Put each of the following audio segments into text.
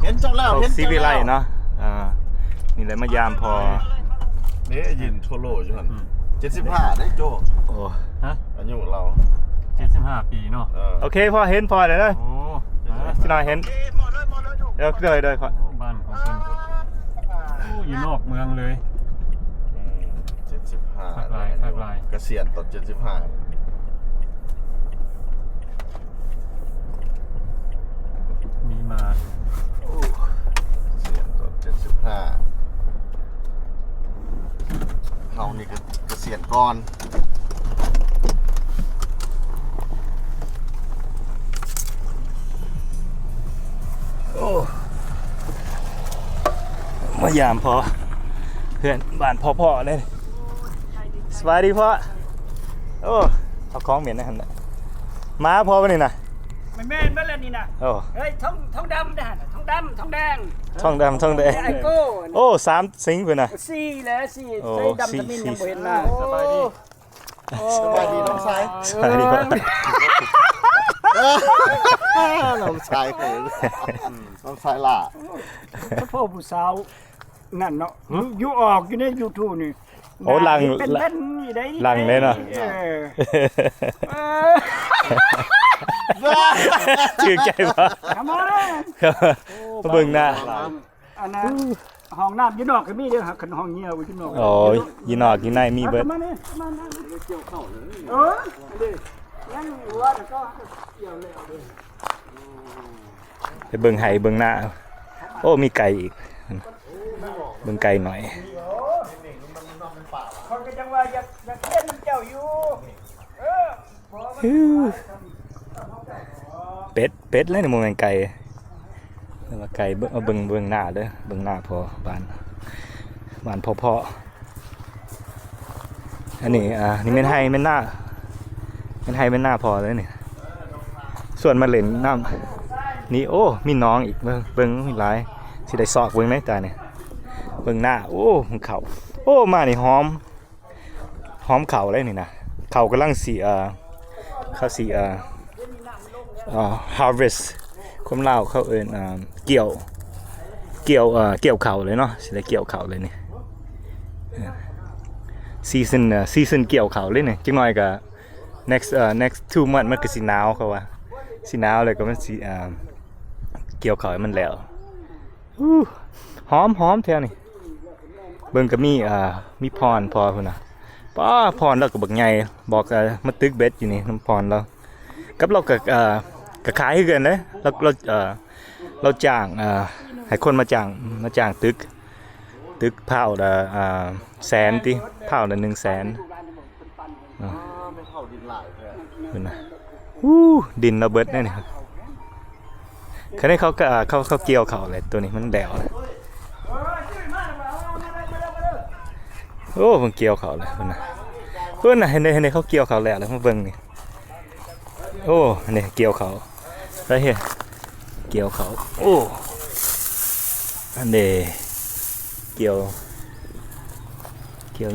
เห็นเจ้าแล้วเห็นซีวิไลเนาะนี่เลยมายามพอนี่ยินทั่วโลกอยู่หั่น75ได้โจโอ้ฮะอายุเรา75 ปีเนาะโอเคพอเห็นพอเลยโอ้พี่น้อยเห็นเดี๋ยวเลยพอบ้านของเพิ่นอยู่นอกเมืองเลย75ภาคลายเกษียณตอน75มีมาเกษียณตอน75เฮานี่ก็เกษียณก่อนมายามพอเพื่อนบ้านพ่อเลยสวัสดีพ่อโอ้เอาของเหม็นนะฮันน่ะม้าพอป่ะนี่นะไม่แม่นเมื่อไรนี่นะโอ้เฮ้ยทองดำนะทองดำทองแดงช่องแดงไอโก้โอ้3 สิงเพื่อนนะสี่แล้วสี่ใส่ดำตะมินยังบ่เห็นมาสบายดีสบายดีน้องชายสวัสดีพ่อน้องชายเขยน้องชายล่ะพ่อผู้สาวนั่นเนาะอยู่ออกอยู่ใน YouTube นี่โอ้ลังเป็นเล่นนี่ได้ลังเลยเนาะชื่อใจป่ะทำไมเบิ่งหน้าอันนั้นห้องน้ำอยู่นอกก็มีเด้อครับคันห้องเหี่ยวอยู่นอกโอ้ยยีนอกยีในมีเบิดมานี่มานั่งเกี่ยวเข้าเลยดิยังหัวแล้วก็เกี่ยวแล้วเด้ไปเบิ่งไห้เบิ่งหน้าโอ้มีไก่อีกเบิ่งไก่หน่อยคนก็จังว่าอยากเล่นน้ำเจ้าอยู่เป็ดเลยในมุมแห่งไก่แล้วว่าไก่เบิ่งหน้าเด้อเบิ่งหน้าพอบ้านพ่ออันนี้นี่เป็นไห้เป็นหน้าพอเลยนี่ส่วนมาเล่นน้ำนี่โอ้มีน้องอีกเบิ่งมีหลายสิได้ซอกเบิ่งไหมตาเนี่ยเบิ่งหน้าโอ้มันเข่าโอ้มานี่หอมเข่าเลยนี่นะเข่ากำลังสีเขาสีharvest คนลาวเขาเอิ้นเกี่ยวเข่าเลยเนาะสิได้เกี่ยวเข่าเลยนี่season เกี่ยวเข่าเลยนี่จังหน่อยก็ next 2 months มันก็สิหนาวเขาว่าสิหนาวเลยก็มันสิเกี่ยวเข่าให้มันแล้วหอมแถวนี่เบิ่งก็มีพรพอพุ่นน่ะป้าพรแล้วก็บักใหญ่บอกมาตึกเบ็ดอยู่นี่น้ำพรเรากับเราก็ขายคือกันเด้เราจ้างให้คนมาจ้างตึกเผาละแสนติเผาละ100,000ไม่เข้าดินหลายแท้พุ่นน่ะดินเราเบิดแน่นี่ครับคันนี้เขาเกี่ยวเขาเลยตัวนี้มันแดวเลยโอ้มันเกี่ยวเขาเลยเพิ่นน่ะเห็นได้เขาเกี่ยวเขาแล้วมาเบิ่งนี่โอ้นี่เกี่ยวเขาแล้วเฮ้เกี่ยวเขาโอ้อันนี้เกี่ยว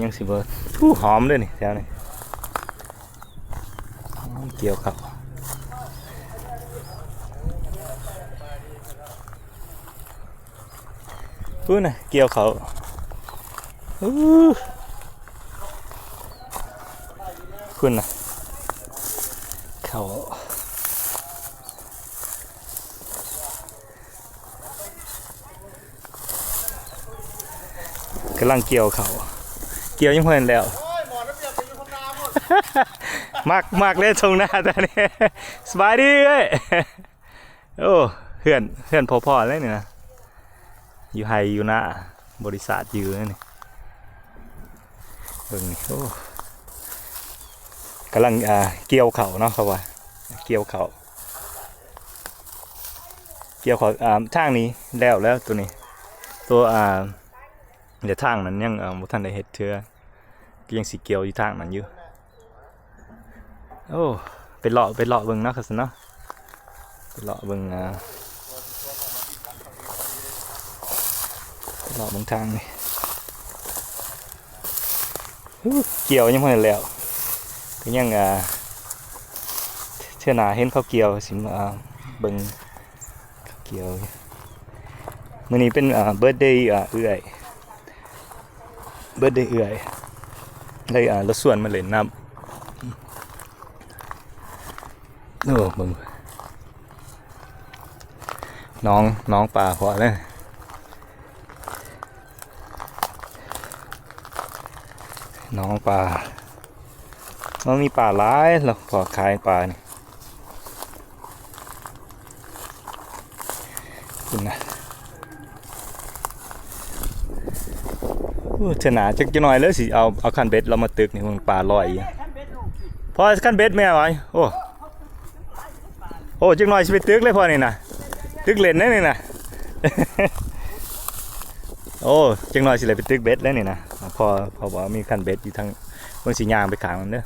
ยังสิเบิดหอมเลยนี่แถวนี้เกี่ยวเขาพุ่นน่ะเกี่ยวเขาพุ่นน่ะเขากำลังเกี่ยวเขาเกี่ยวยังเพิ่นแล้วมากเล่นทรงหน้าตอนนี้สบายดีเอ้ยโอ้เพื่อนพ่อเลยนี่นะอยู่ไฮอยู่หน้าบริษัทอยู่นี่เบิ่งนี่โอ้กำลังเกี่ยวเขาเนาะเขาว่าเกี่ยวเขาทางนี้แล้วตัวนี้ตัวเดี๋ยวทางนั้นยังบ่ทันได้เฮ็ดเทื่อก็ยังสิเกี่ยวอยู่ทางนั้นอยู่โอ้ไปเลาะเบิ่งเนาะครับเนาะไปเลาะเบิ่งเลาะเบิ่งทางนี่เกี่ยวยังบ่ได้แล้วก็ยังเชื่อหน้าเห็นเขาเกี่ยวสิเบิ่งเกี่ยว มื้อนี้เป็นเบิร์ธเดย์เอื้อยเบิร์ธเดย์เอื้อยเลยรถส่วนมาเล่นน้ำโอ้มึงน้องป่าหัวเลยน้องป่ามันมีป่าหลายเราพอขายป่านี่คุณนะชนะจักจะหน่อยเลยสิเอาคันเบ็ดเรามาตึกนี่มึงป่าลอยอยู่พอคันเบ็ดแม่ไว้โอ้จักหน่อยสิไปตึกเลยพอนี่นะตึกเล่นได้นี่นะ โอ้จังหน่อยสิเลยไปตึกเบ็ดแล้วนี่นะพอบอกมีคันเบ็ดอยู่ทางเมืองสียางไปขางมันเด้อ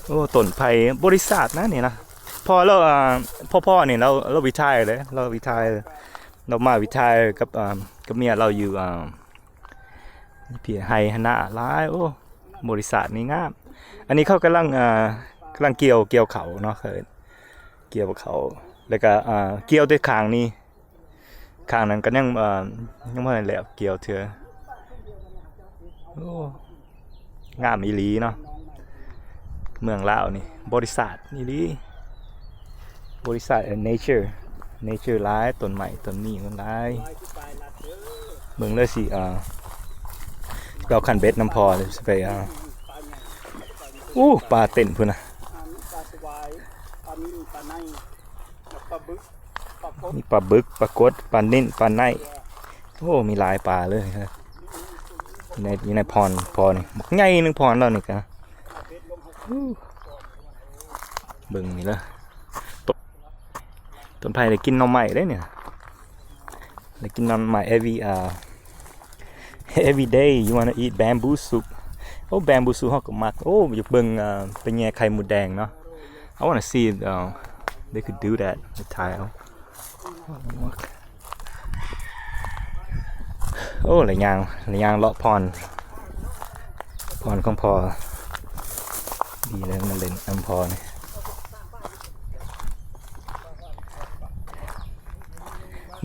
โอ้ต้นไผ่บริษัทนะนี่นะพอเราพ่อนี่เราวิทัยเลยเราวิทัยเรามาวิทัยกับเมียเราอยู่พี่ไฮฮานะร้ายโอ้บริษัทนี่งามอันนี้เขากำลังเกี่ยวเขาเนาะเกี่ยวเขาแล้วก็เกี่ยวด้วยคางนี่คางนั้นก็ยังไม่ได้แล้วเกี่ยวเถื่อโอ้งามอีหลีเนาะเมืองลาวนี่บริษัทอีหลีบริษัทnature ร้ายต้นใหม่ต้นนี้มันร้ายเมืองเลยสิเราคันเบ็ดน้ำพอเลยไปปลาเต้นพุ่นนะมีปลาบึกปลากดปลานิ่นปลาไนโอ้มีหลายปลาเลยครับอยู่ในพรนี่บักใหญ่นึงพรเรานี่ครับเบิ่งนี่ละต้นไผ่ได้กินหน่อไม้ได้เนี่ยได้กินหน่อไม้ every day you wanna eat bamboo soup โอ้ bamboo soup เขาก็มักโอ้อยากเบิ่งเป็นแง่ไข่มดแดงเนาะ I wanna see they could do that with Thai โอ้หลายอย่างเลาะพรของพอดีเลยมันเล่นอัมพอนี่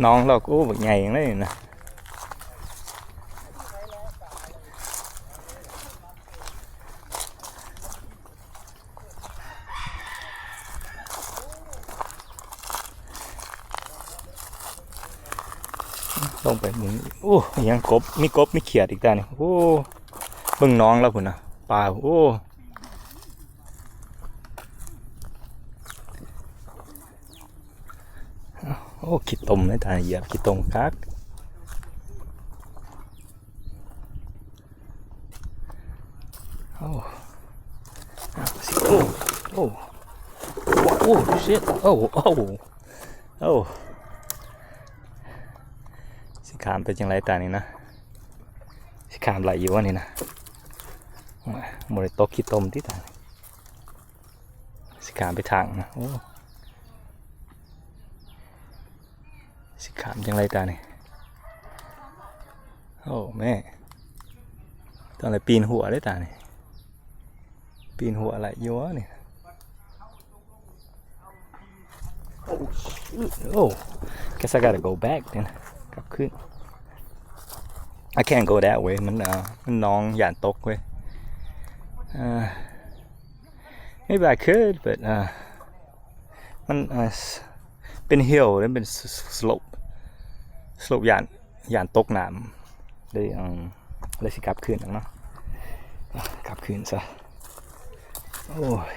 น้องเราก็แบบใหญ่อย่างนี้นะลงไปมึงโอ้ยังกบมีเขียดอีกแต่นี่โอ้เบิ่งน้องแล้วพุ่นนะปลาโอ้ขี้ตมเลยตาเหยียบขี้ตมคักโอ้ shit โอ้สิขามเป็นจังไรตานี่นะสิขามไหลอยู่วะนี่นะหมดเลยตกขี้ตมที่ตาสิขามไปทางนะโอ้สิขามจังไรตานี่โอ้แม่ตอนอะไรปีนหัวได้ตานี่ปีนหัวอะไรอยู่วะนี่โอ้ guess I gotta go back then กลับขึ้น I can't go that way มันน้องหยานตกเว้ยmaybe I could but มันเป็น hill แล้วเป็น slope หยานตกน้ำเลยสิกลับขึ้นเนาะกลับขึ้นซะโอ้ย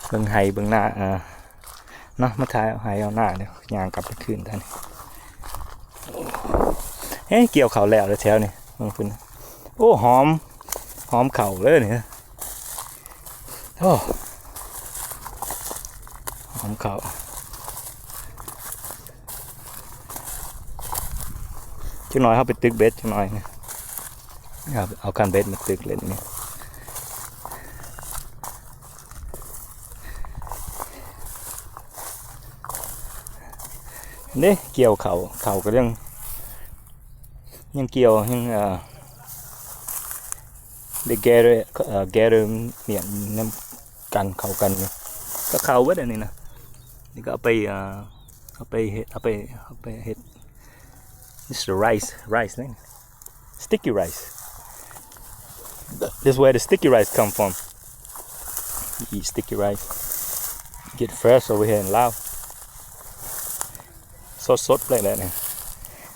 เบิ่งไห้เบิ่งหน้าเนาะมาถ่ายเอาไห้เอาหน้าเดี๋ยวยางกลับไปคืนท่านเฮ้ยเกี่ยวเข่าแล้วแถวนี่บางคนโอ้หอมเข่าเลยเนี่ยโอ้หอมเข่าจังหน่อยเขาไปตึกเบ็ดจังหน่อยเนี่ยเอาคันเบ็ดมาตึกเล่นนี่เนี่ยเกี่ยวเข่าก็ยังเกี่ยวยังได้แก่เนี่ยน้ำกันเข่ากันก็เข่าไว้เดี๋ยวนี้นะ นี่ก็เอาไปเฮ็ด this is the rice นี่ sticky rice this is where the sticky rice come from you eat sticky rice get fresh over here in Laos สดๆเลยเนี่ย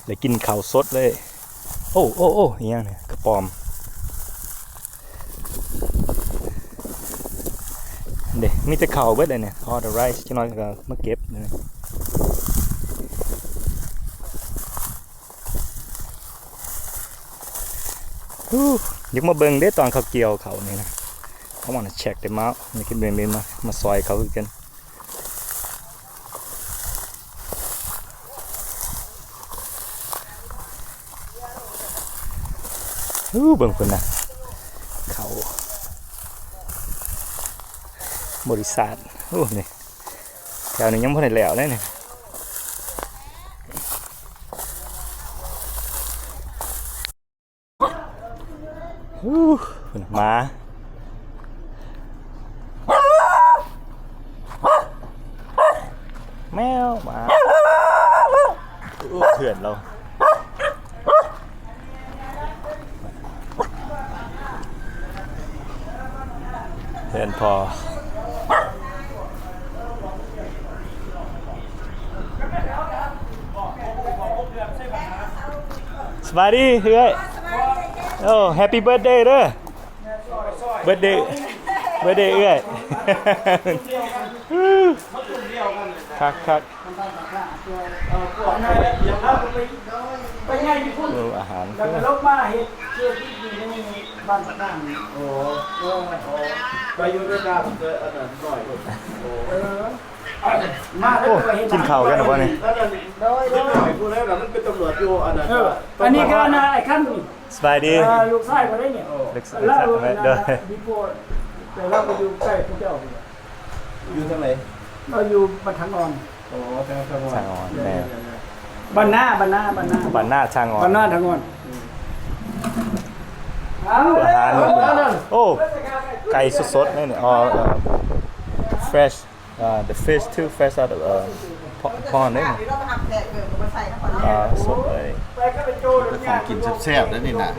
เลยกินข้าวสดเลยโอ้อีหยังเนี่ยกระป๋อมเด้มีแต่ข้าวเบิดเลยเนี่ย all the rice จังน้อยก็มาเก็บเนี่ยอยากมาเบิ่งเด้ตอนเขาเกี่ยวเขานี่นะ I want to check them out นี่คือเบิ่งมาซอยเขาคือกันเบิ่งพุ่นน่ะเขาบริษัทนี่แถวนี้ยังบ่ได้แล้วเลยนี่พุ่นมาแมวมาเถื่อนเราเพื่อนพอสวัสดีเฮ้ยโอ้แฮปปี้เบิร์ธเดย์เด้อเบิร์ธเดย์เอ้ยคักไปง่ายญี่ปุ่น อาหาร แล้วก็ลบมาเฮ็ดเชื่อที่อยู่ในบ้านปะนั่งโอ้ไปอยู่ด้วยกันอันนั้นหน่อยมาแล้วไปเฮ็ด กินข้าวกันหรือเปล่านี่ โดยผู้แล้วมันเป็นตำรวจอยู่อันนั้น อันนี้ก็นะไอ้ขั้นนี่ สบายดี ลูกชายก็ได้เนี่ยแล้วดีโพแต่เราไปอยู่ใกล้พระเจ้าอยู่ทางไหน เราอยู่บ้านทางอ่อน โอ้ทาง ช่างอ่อนแม่ บ้านหน้า บ้านหน้าช่างอ่อน บ้านหน้าทางอ่อน อาหารโอ้ไก่สดๆนี่อ๋อ fresh the fish too fresh out of pond นี่สดเลย ของกินแซ่บๆนั่นนี่นะ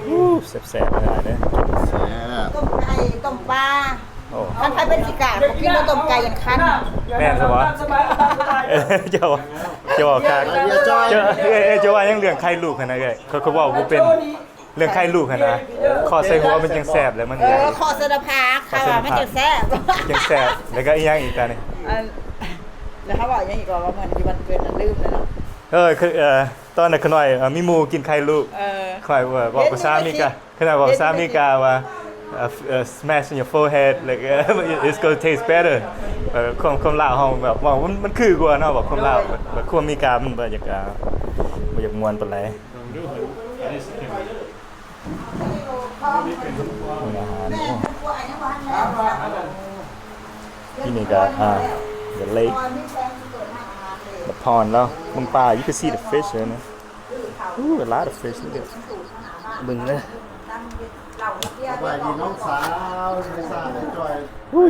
แซ่บๆเลยเนี่ย แซ่บ ต้มไก่ต้มปลา โอ้ คันไทยเป็นสิกาผมกินแล้วต้มไก่อย่างคัน แม่นสบายเจ้าค่ะเจ้าว่ายังเรื่องไข่ลูกขนาดไงเขาบอกกูเป็นเรื่องไข่ลูกขนาดคอใส่หัวมันยังแซ่บเลยมัน คอสะพาค่ะมันจะแซ่บ ยังแซ่บแล้วก็อีกอย่างอีกตานี่ แล้วเขาบอกยังอีกว่าเหมือนที่มันเกินลืมเลยเนาะคือตอนนั้นขน่อยมีหมูกินไข่ลูกข่อยบอกกับสามีกะขนาดบอกสามีกะว่าsmash in your forehead like it's gonna taste better ความลาวเฮาแบบว่ามันคือกว่าเนาะแบบความลาวแบบความมีกามันบ่อยากม่วนปานใดที่นี่ก็the lake the pond แล้วมึงปลา you can see the fish there นะ a lot of fish look at บึงเลย ไปดีน้องสาวไม่ทราบเลยจอย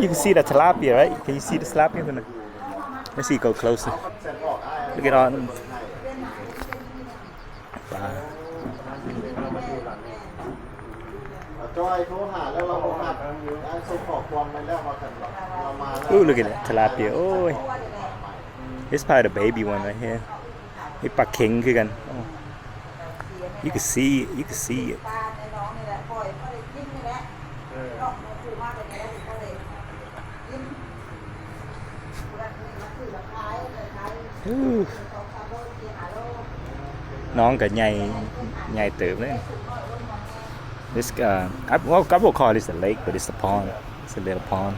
you can see the tilapia right can you see the tilapia let's see go closer look at all them ปลา จอยโทรหาแล้วเราหาส่งขอความไปแล้วมากันเรามาแล้ว look at that tilapia โอ้ย this is probably the baby one right here นี่ปลาเข็งคือกัน you can see it น้องกับใหญ่เติบเลย this I will call this a lake but it's a pond it's a little pond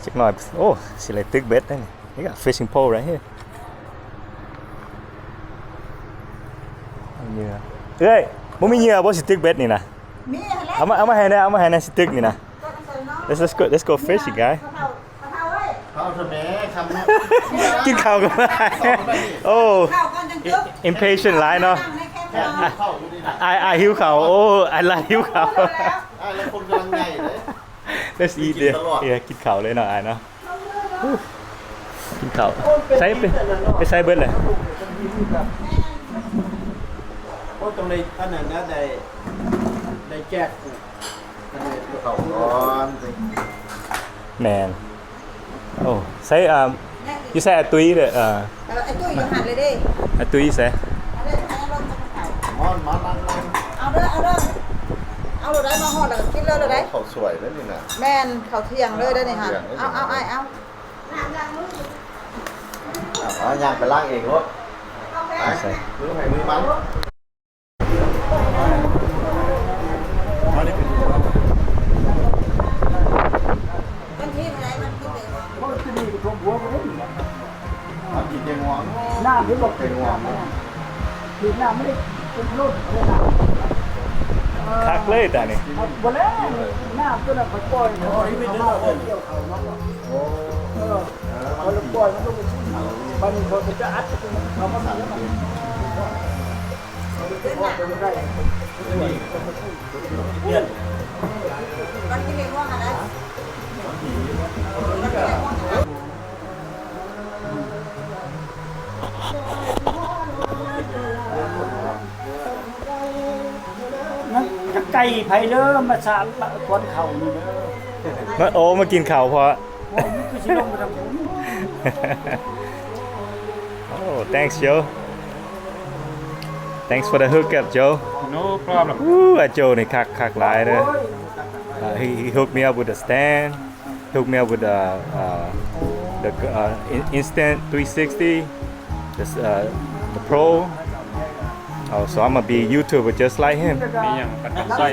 สักหน่อยโอ้สิเลยตึกเบ็ดได้นี่ก็ fishing pole right here เหยื่อเอ้ยบ่มีเหยื่อบ่สิตึกเบ็ดนี่นะ มีอะไร เอามาให้นะสิตึกนี่นะ let's go fishing guy เขาทำแม่คำนี้ กินข้าวกันมาโอ้ ข้าวก่อนจัง impatient หลายเนาะ แค่หิวเข้าอยู่นี่นะ Iหิวเขาโอ้I ไลหิวเขา แล้วคนกำลังใหญ่เลย Let's eat เลยกินเขาเลยเนาะเนาะกินเขาใช้ไปใช้เบิร์ดเลย โอ้ตรงในอันนั้นนะได้แจก เขาก่อนสิ แมนโอ้ใช้you say อาตุยเด้อไอ้ตุ้ยอยู่หันเลยดิ อาตุยใช่ เอาเด้ออันนั้นลงจากเขา มอนมานั่ง เอาเด้อเอาเลยได้มาหอดแล้วกินเลยได้ เขาสวยแล้วนี่นะ แม่นเขาเที่ยงเลยได้นี่ฮะเอาไอ้เอา อยากไปล้างเองรถมือไผ่มือมัน มันที่ไหนมันที่ไหน มันกินยังงวง น้ำที่บอก เป็นงวง คือน้ำไม่ได้เป็นรุ่นเลยนะ คักเลยแต่นี่ วันแล้วน้ำตัวนั้นมันปล่อยเนาะที่เป็นเรื่องเกี่ยวเขาเนาะ โอ้ พอเราปล่อยมันลงไปที่มันคนจะอัดเขามาทำแล้วมันไปไม่ได้ มันที่ไหนว่าอะไร นั่นจะไก่ไผ่เด้อมาสาบคนเข่านี่เด้อ มาโอ้มากินเขาเพราะ โอ้ยคือสิลงไปทำผม Oh thanks Joe Thanks for the hookup Joe No problem. Joe นี่คักหลายเด้อhe hooked me up with the stand hooked me up with the instant 360 the pro Oh, so I'm gonna be a YouTuber just like him. มีอย่างปัดกับไส้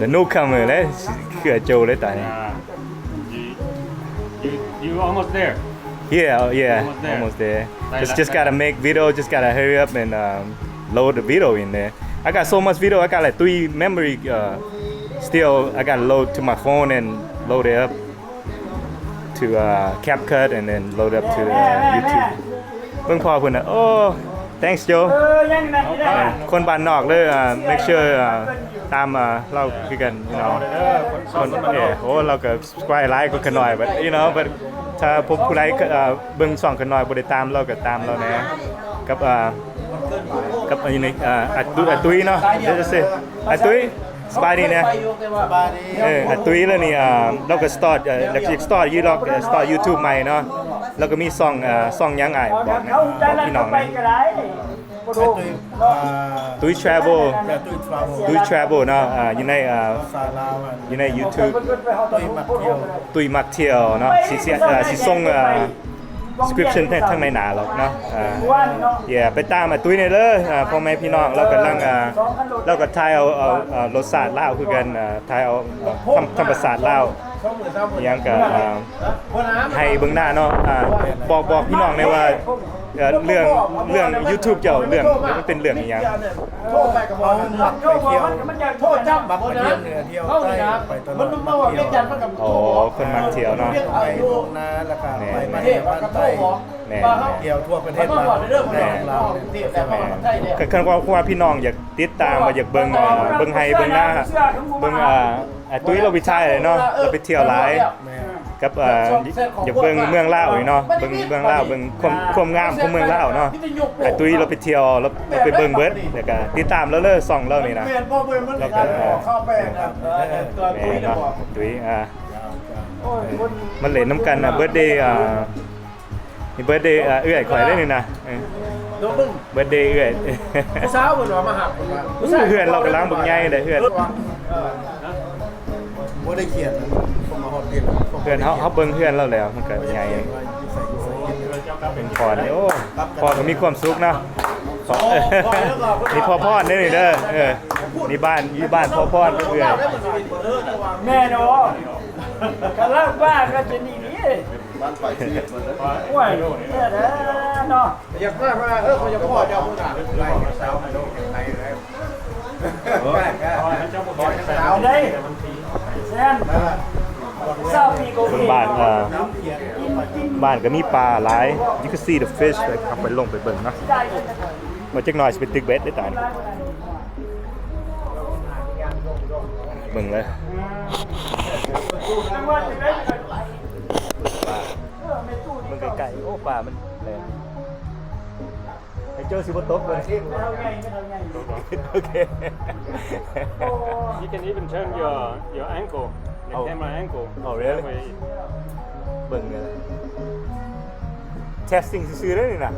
The newcomer เลยคือโจเลยตอนนี้ You almost there. Yeah, Almost almost there. there. Just gotta make video, just gotta hurry up and load the video in there. I got so much video, I got like 3 memory still. I gotta load to my phone and load it up to CapCut and then load up to YouTube. เพิ่งพอเพิ่นน่ะ Oh, thanks Joe. ยังนั่นนี่ได้ คนบ้านนอกเลยmake sure ตามเราคือกัน you know คนโอ้เราก็ subscribe ไลค์ก็ขน่อย but you know but ถ้าพบผู้ใดเบิ่งช่องขน่อยบ่ได้ตามเราก็ตามเราแหน่กับกับอันนี้อาตุยเนาะเดี๋ยวจะสิอาตุยสบายดีเนี่ย บาดี อาตุยแล้วนี่เราก็ start แล้วก็ start ยูล็อก start YouTube ใหม่เนาะแล้วก็มีช่องยังไงบอกนะ เขาใจ บอก ละ พี่น้อง ไป นะ ก็ได้บ่ดู ตุย travel ตุย travel เนาะอยู่ใน สาลาวัน อยู่ใน YouTube ตุ้ยมักเที่ยว ตุยมักเที่ยวเนาะสิส่งdescription ทั้งในหนาหรอกเนาะไปตามตุยในเลยพ่อแม่พี่น้องเรากำลังเราก็ถ่ายเอารสชาติลาวคือกันถ่ายเอาธรรมศาสตร์ลาวยังก็ให้เบิ่งหน้าเนาะบอกพี่น้องได้ว่าเรื่อง YouTube เจ้าเรื่องมันเป็นเรื่องอีหยัง โทษไปกับเขาหมักไปเที่ยวโทษจ้ำบักไปเที่ยวเหนือเที่ยวใต้ไปตลอดมันว่าเวียงจันทร์มันกับ อ๋อคนมักเที่ยวเนาะ ไปลงนาแล้วก็ไปประเทศบ้านใต้ แน่ เที่ยวทั่วประเทศมาเราที่แต่ว่าไทยเนี่ย คันว่าพี่น้องอยากติดตามว่าอยากเบิ่งให้เบิ่งหน้าเบิ่งตุ้ยเราไปใช่เลยเนาะเราไปเที่ยวหลายกับอยากเบิ่งเมืองลาวอีกเนาะเบิ่งเมืองลาวเบิ่งความงามของเมืองลาวเนาะตุ้ยเราไปเที่ยวเราไปเบิ่งเบิดแล้วก็ติดตามแล้วเลยส่องเรานี่นะ เปลี่ยนพ่อเปลี่ยนมันเลยเข้าไปตัว แม่ ตุ้ยเนี่ย เนาะ บอก ตุ้ยมันเล่นน้ำกันเบิร์ดเดย์นี่เบิร์ดเดย์เอื้อยข่อยได้นี่นะ โดนมึง เบิร์ดเดย์เอื้อย ผู้สาวเหมือนว่ามาหักคนว่า เฮือนเรากำลังบึงใหญ่เลยเฮือน ว่าได้เขียนผมมาหอดเรียน เฮือนเขาเบิ่งเฮือนเราแล้วมันก็ใหญ่เป็นพรนี่โอ้พรก็มีความสุขนะนี่พ่อพรนี่เด้อนี่บ้านพ่อพรเอื้อย แม่เนาะกะลาบ้าก็จะนี่นี่ บ้านไฟเสียหมดแล้ว โอ้ยแม่เนาะ อยากมากว่าเขาจะพ่อจะเอาผู้สาวไล่สาวให้โลกไทยแล้วสาว ได้แซนเศร้าปีโก เบิ่งบ้าน กิน บ้านก็มีปลาหลาย you can see the fish เลยเอาไปลงไปเบิ่งเนาะมาจักหน่อยสิไปตึกเบ็ดได้ตายเบิ่งเลยมันไกลๆโอ้ปลามันแรงไอ้เจ้าสิบ่ตกเลยโอเค You can even turn your ankle, the Oh. camera ankle. Oh, really? That way. เบิ่งเลย testing ซื่อๆเด้อนี่น่ะ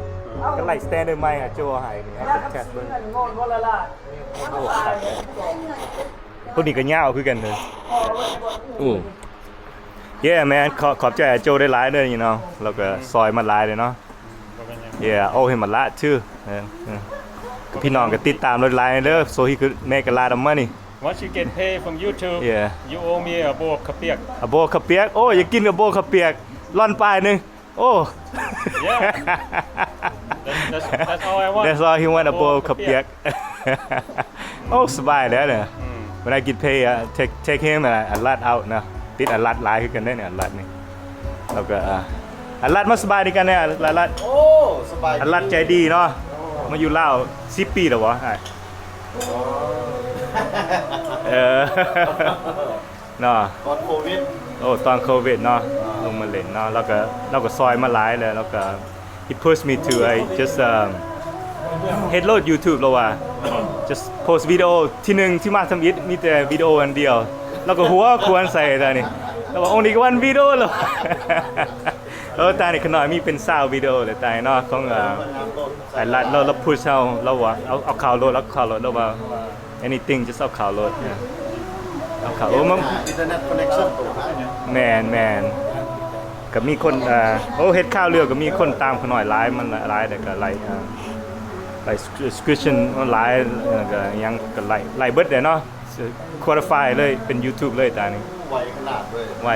ก็ไล่ standard ใหม่อ่ะโจให้นี่ให้เทสเบิ่งโอ้ตัดเลยตัวนี้ก็ยาวคือกันเลยโอ้ yeah man ขอบใจโจได้หลายเด้อyou know แล้วก็ซอยมันหลายเลยเนาะ yeah owe him a lot too พี่น้องก็ติดตามรถไลน์เด้อ so he could make a lot of money Once you get paid from YouTube, Yeah. you owe me a bowl of kapiak. อะโบข้าวเปียกโอ้อยากกินกับโบข้าวเปียกร่อนปลายหนึงโอ้ Yeah. That's all I want. That's all he want a bowl of ข้าวเปียก โอ้สบายแล้วเนี่ย When I get paid take him and a lot out นะติดa lot หลายคือกันได้เนี่ยa lotนี่แล้วก็a lot มาสบายดีกันเนี่ยa lot โอ้สบาย a lot ใจดีเนาะมาอยู่ลาว10 ปีแล้ววะไอ้เนาะ ก่อนโควิด โอ้ตอนโควิดเนาะลงมาเล่นเนาะแล้วก็ซอยมาหลายเลยแล้วก็ he pushed me to I just head load YouTube แล้วว่า just post วิดีโอที่หนึ่งที่มาทำอิฐมีแต่วิดีโออันเดียวแล้วก็หัวควรใส่ตานี่แล้วว่า only one video แล้ว แล้วตานี่ขนาดมีเป็น20วิดีโอเลยตาเนาะของไอ้รัดเราพุชเราว่าเอาข่าวโหลดแล้วข่าวโหลดแล้วว่า anything just เอาข่าวโหลดเนี่ยเอาข่าวโอ้มัน อินเทอร์เน็ตคอนเนคชั่นตัวนะ แมนก็มีคนโอ้เฮ็ดข้าวเรือก็มีคนตามเขาหน่อยไลฟ์มันไลฟ์แต่ก็ไลฟ์ไลฟ์สคริปชั่นไลฟ์ก็ยังก็ไลฟ์เบิดเด้เนาะควอลิฟายเลยเป็น YouTube เลยตานี่ ไวขนาดเลย ไว้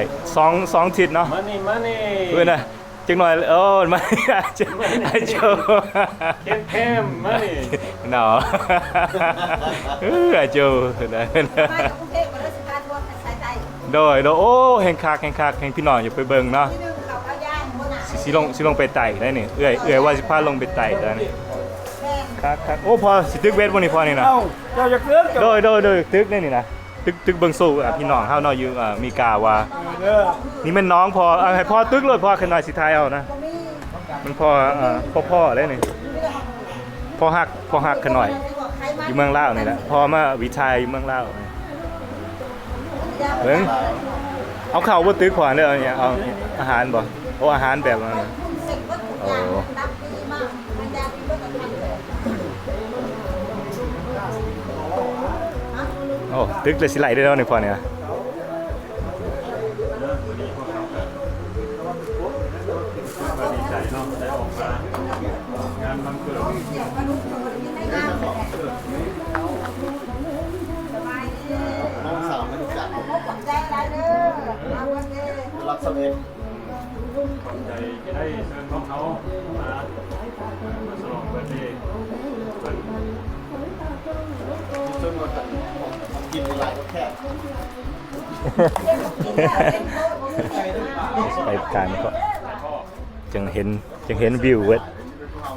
2ทิศเนาะ Money. เพื่อนน่ะจังหน่อยโอ้มาโจ Get him money. เนาะโจได้ ไปกับกรุงเทพมาแล้วสิการรวมกันใช้ใจ โดยโอ้แห่งคักแห่งพี่น้องอย่าไปเบิ่งเนาะ ที่นึงเขาเอาย่างคนหนา สิลงไปไต่ได้นี่เอื้อยว่าสิพาลงไปไต่ได้นี่ แม่น ครับโอ้พอสิตึกเวทบ่นี่พอนี่นะ เอ้าเจ้าจะเลือกเจ้า โดยตึกได้นี่นะตึกเบิ่งสู้พี่น้องเฮาเนาะอยู่มีกาว่า เออ นี่มันน้องพอให้พ่อตึกเลยพ่อขึ้นหน่อยสิทายเอานะ ก็มี มันพ่อเลยนี่พ่อฮักขึ้นหน่อยอยู่เมืองลาวนี่แหละพ่อมาวิชัยอยู่เมืองลาวเบิ่งเอาข้าวบ่ตึกขวานเด้อเนี่ยเอาอาหารบ่โอ้อาหารแบบนั้น เสร็จก็ทุกอย่างรับดีมากมันยาดีก็ต้องทำเลย โอ้ตึกเลยสิไหลได้แล้วนี่พอเนี่ย ดีใจเนาะได้ออกมางานมันเกิด น้องสาวไม่รู้จัก ขอบใจอะไรเด้อมาวันนี้ รับสมัคร ขอบใจที่ได้เชิญพวกเขามาฉลองเบิร์ธเดย์วัน จนหมดกินเวลาก็แค่ ไปการก็จังเห็นวิวเว้ย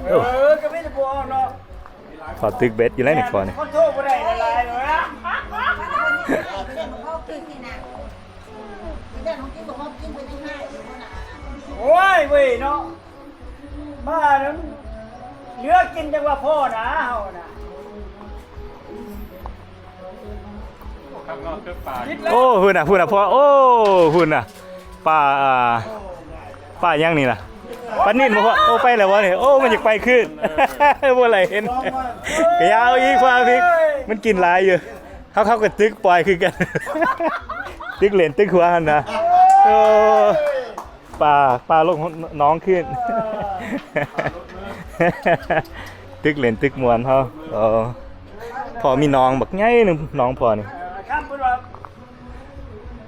เออก็ไม่ได้บอกเนาะ พอตึกเบ็ดอยู่แล้วนี่พอนี่ คนโทษบ่ได้ละลายเลยนะ โอ้ยเว้ยเนาะมาแล้วเหลือกินจังว่าพ่อนะเฮานะ ข้างนอกคือป่า คิดแล้ว โอ้หุ่นอ่ะพอโอ้หุ่นอ่ะป้ายังนี่ล่ะป้านิ่นบ่พอโอ้ไปแล้ววะนี่โอ้มันอยากไปขึ้น บ่ไหลเห็นก็ยาวอีกฟ้าพิกมันกินหลายอยู่เขาก็ตึกปล่อยคือกัน ตึกเหรียญตึกหัวหั่นนะโอ้ปลาลงน้องขึ้น ตึกเหรียญตึกมวนเฮาพอมีน้องบักใหญ่นึงน้องพอนี่ ข้ามเพิ่นว่า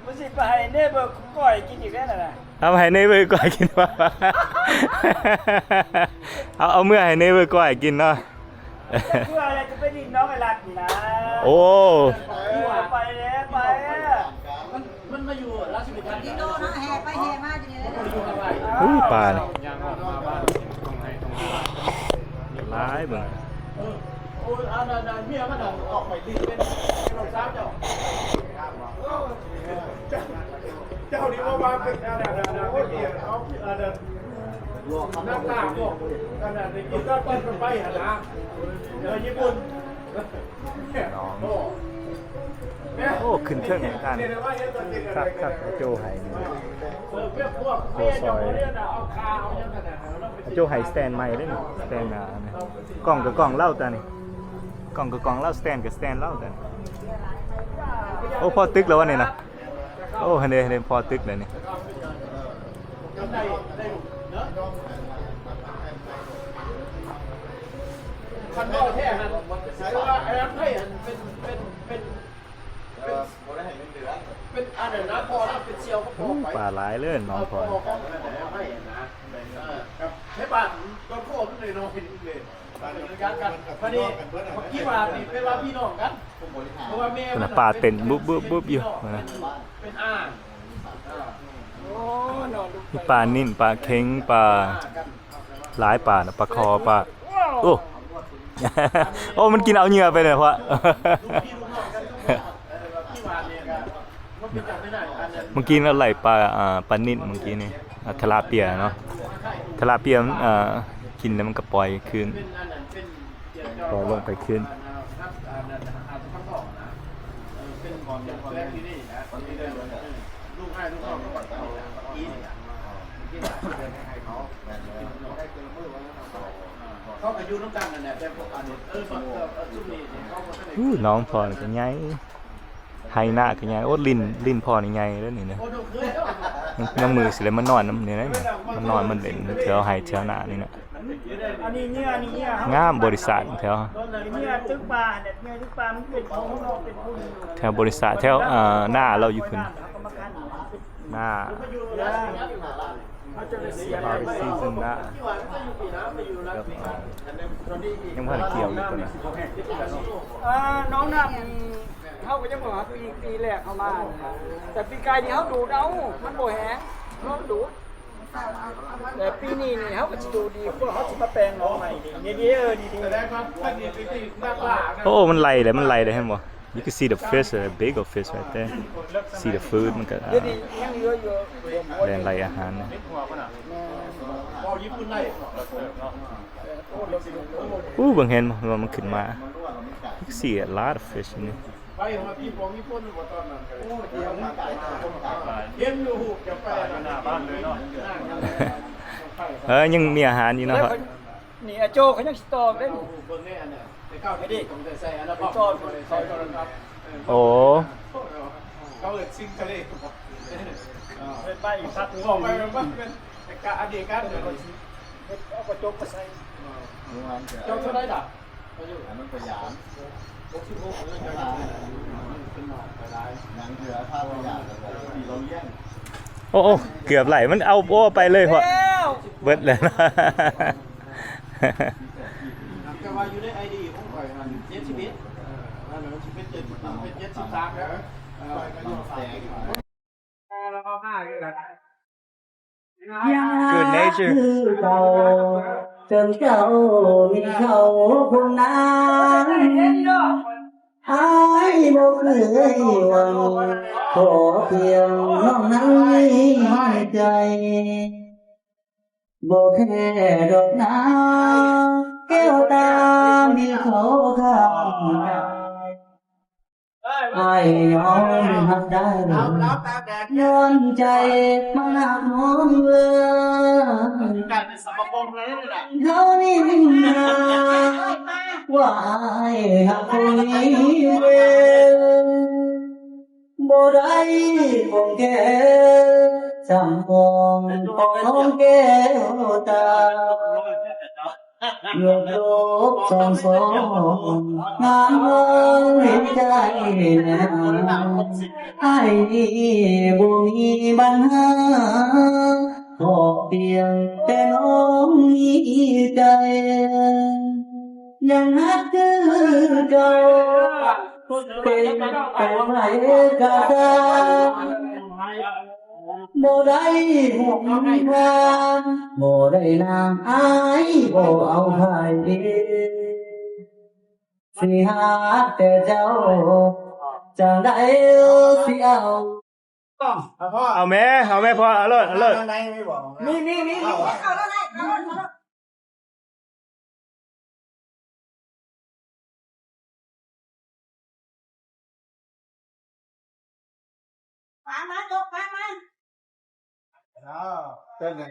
บ่สิไปให้เนเบอร์ก้อยกินอีกแล้วน่ะ เอาให้เนเวอร์ก้อยกินว่า เอาเมื่อให้เนเวอร์ก้อยกินเนาะ เพื่ออะไรจะไปดินน้องไอ้รักนี่นะ โอ้ ไปแล้วไป มัน มาอยู่ราชบุรี โดนแห่ไปแห่มาอยู่เนี่ย อู้ปลาเนี่ย ย่างออกมาบ้านตรงไหนตรงนี้ ร้ายเบิ่ง โอ้ยอันนั้นเมียมันออกไปดิ้นเป็นรองเท้าเจ้าเจ้านี่ว่าเป็นอะไรโอ้ยเอาอะไรน้ำตาพวกขนาดนี้กินก็ต้นไปหานะเดี๋ยวญี่ปุ่น น้อง โอ้ โอ้ขึ้นเครื่องเหมือนกันครับครับโจไห้นี่โอ้ซอยโจไห้สแตนใหม่ได้นี่สแตนกล้องกับกล้องเล่าตานี่กล้องกับกล้องเล่าสแตนกับสแตนเล่าตานี่โอ้พอตึกแล้ววะนี่นะโอ้เห็นพอตึกเลยนี่ คันบ่แท้หันแต่ว่าไอ้นั้นให้หันเป็นอันนั้นนะพอแล้วเป็นเซียวก็พอไป ปลาหลายเลยน้องพลอย ให้นะครับให้บ้านก็โคตรเลยน้องเป็นเลยกันพอดีกี่บาทนี่เป็นว่าพี่น้องกันเพราะว่าแม่ ขนาดปลาเต้นบุ๊บอยู่นะ เป็นอ่าง มีปลานิ่นปลาเค็งปลาหลายปลานะปลาคอปลาโอ้ โอ้มันกินเอาเหงื่อไปเลยเพราะ พี่ลูกน้องกันกี่บาทเนี่ยครับมันเป็นจับไม่ได้อันนั้น เมื่อกี้เราไหลปลาปลานิ่นเมื่อกี้นี่ทลาเปียเนาะทลาเปียมันกินแล้วมันก็ปล่อยคืนปล่อยลงไปคืน เป็นของอย่างแรกที่นี่นะลูกให้ลูกน้องก็เอาอีนี่เขาไปอยู่น้ำกันนั่นแหละแต่พวกอันนี้ซุ่มนี่เขาก็ได้ อู้น้องพอนี่ก็ใหญ่ไฮหน้าก็ใหญ่โอ้ลิ้นพอนี่ใหญ่แล้วนี่นะ โอ้ดูเคย น้ำมือสิเลยมันนอนน้ำนี่นะมันนอนมันเล่นแถวไฮแถวหน้านี่นะ อันนี้เนี่ย งามบริษัทแถว เนี่ยตึกปลาเนี่ยตึกปลามันเป็นของเราเป็นผู้ แถวบริษัทแถวหน้าเราอยู่พุ่นหน้า เขาจะได้เสีย บริษัทหน้ายังพันเกี่ยวอยู่ตัวนี้ น้องน่ะเขาก็จะบอกว่าปีแรกเขามาแต่ปีกายนี่เขาดูเอามันบ่แห้งเขาดูแต่ปีนี้นี่เขาก็จะดูดีพวกเขาจะมาแปลงน้องใหม่ดีดีดี แสดงว่าท่านนี่เป็นที่นักล่า โอ้มันไหลเลยให้หมด you can see the fish a big of fish right there see the food มันก็ เดี๋ยวนี้ยังเยอะอยู่ แรงไหลอาหารนะ พอญี่ปุ่นไล่ อู้บางเห็นว่ามันขึ้นมา you can see a lot of fish in it ไปมาพี่ปองญี่ปุ่นว่าตอนนั้นโอ้เดี๋ยวมันตายเห็นอยู่จะไปหน้าบ้านเลยเนาะ ยังมีอาหารอยู่เนาะครับ นี่อาโจเขายังสตอกได้ เบิ่งแน่เนี่ยไปเข้าไปดิผมจะใส่อันนั้นพอซอยครับ โอ้ เขาเลยซิงทะเล เป็นใบพัด บอกไปมันเป็นกะอดีตกันเดี๋ยว เอากระจกมาใส่ เจ้าเท่าไรด่ะ อันนั้นประหยัด 66เลยจะเป็นหน่อยไปได้ ยังเหลือถ้าประหยัดที่เราเลี้ยง โอ้เกือบไหลมันเอาโอ้ไปเลยเพราะเบิดเลยนะ แต่ว่าอยู่ในไอดีของข่อยมัน71นั่นมันเป็น73แล้วแล้วก็5อยู่แล้ว Good nature จนเจ้ามีเขาคนนั้นหายบ่เคยหวังขอเพียงน้องนั้นให้ใจบ่แค่ดอกนาแก้วตามีเขาข้างกายอายยอมหักได้ย้อนใจมันหนักหน่วงเลือ การเป็นสัมปองเลยแหละ เขานี่นาว่าอายหักคนนี้เวบ่ได้คงแก่จำมองของแก้วตาโยกโลกสองสองงามเอ่ยใจแล้วให้บ่มีปัญหาขอเพียงแต่น้องมีใจยังหักคือเก่าเป็นแต่ไหนก็ตาม โมได้ห่วงงานโมได้นางอายโมเอาใครสิหาแต่เจ้าจะได้สิเอา เอาแม่พอเอาเลิศ นี่ เต้นไง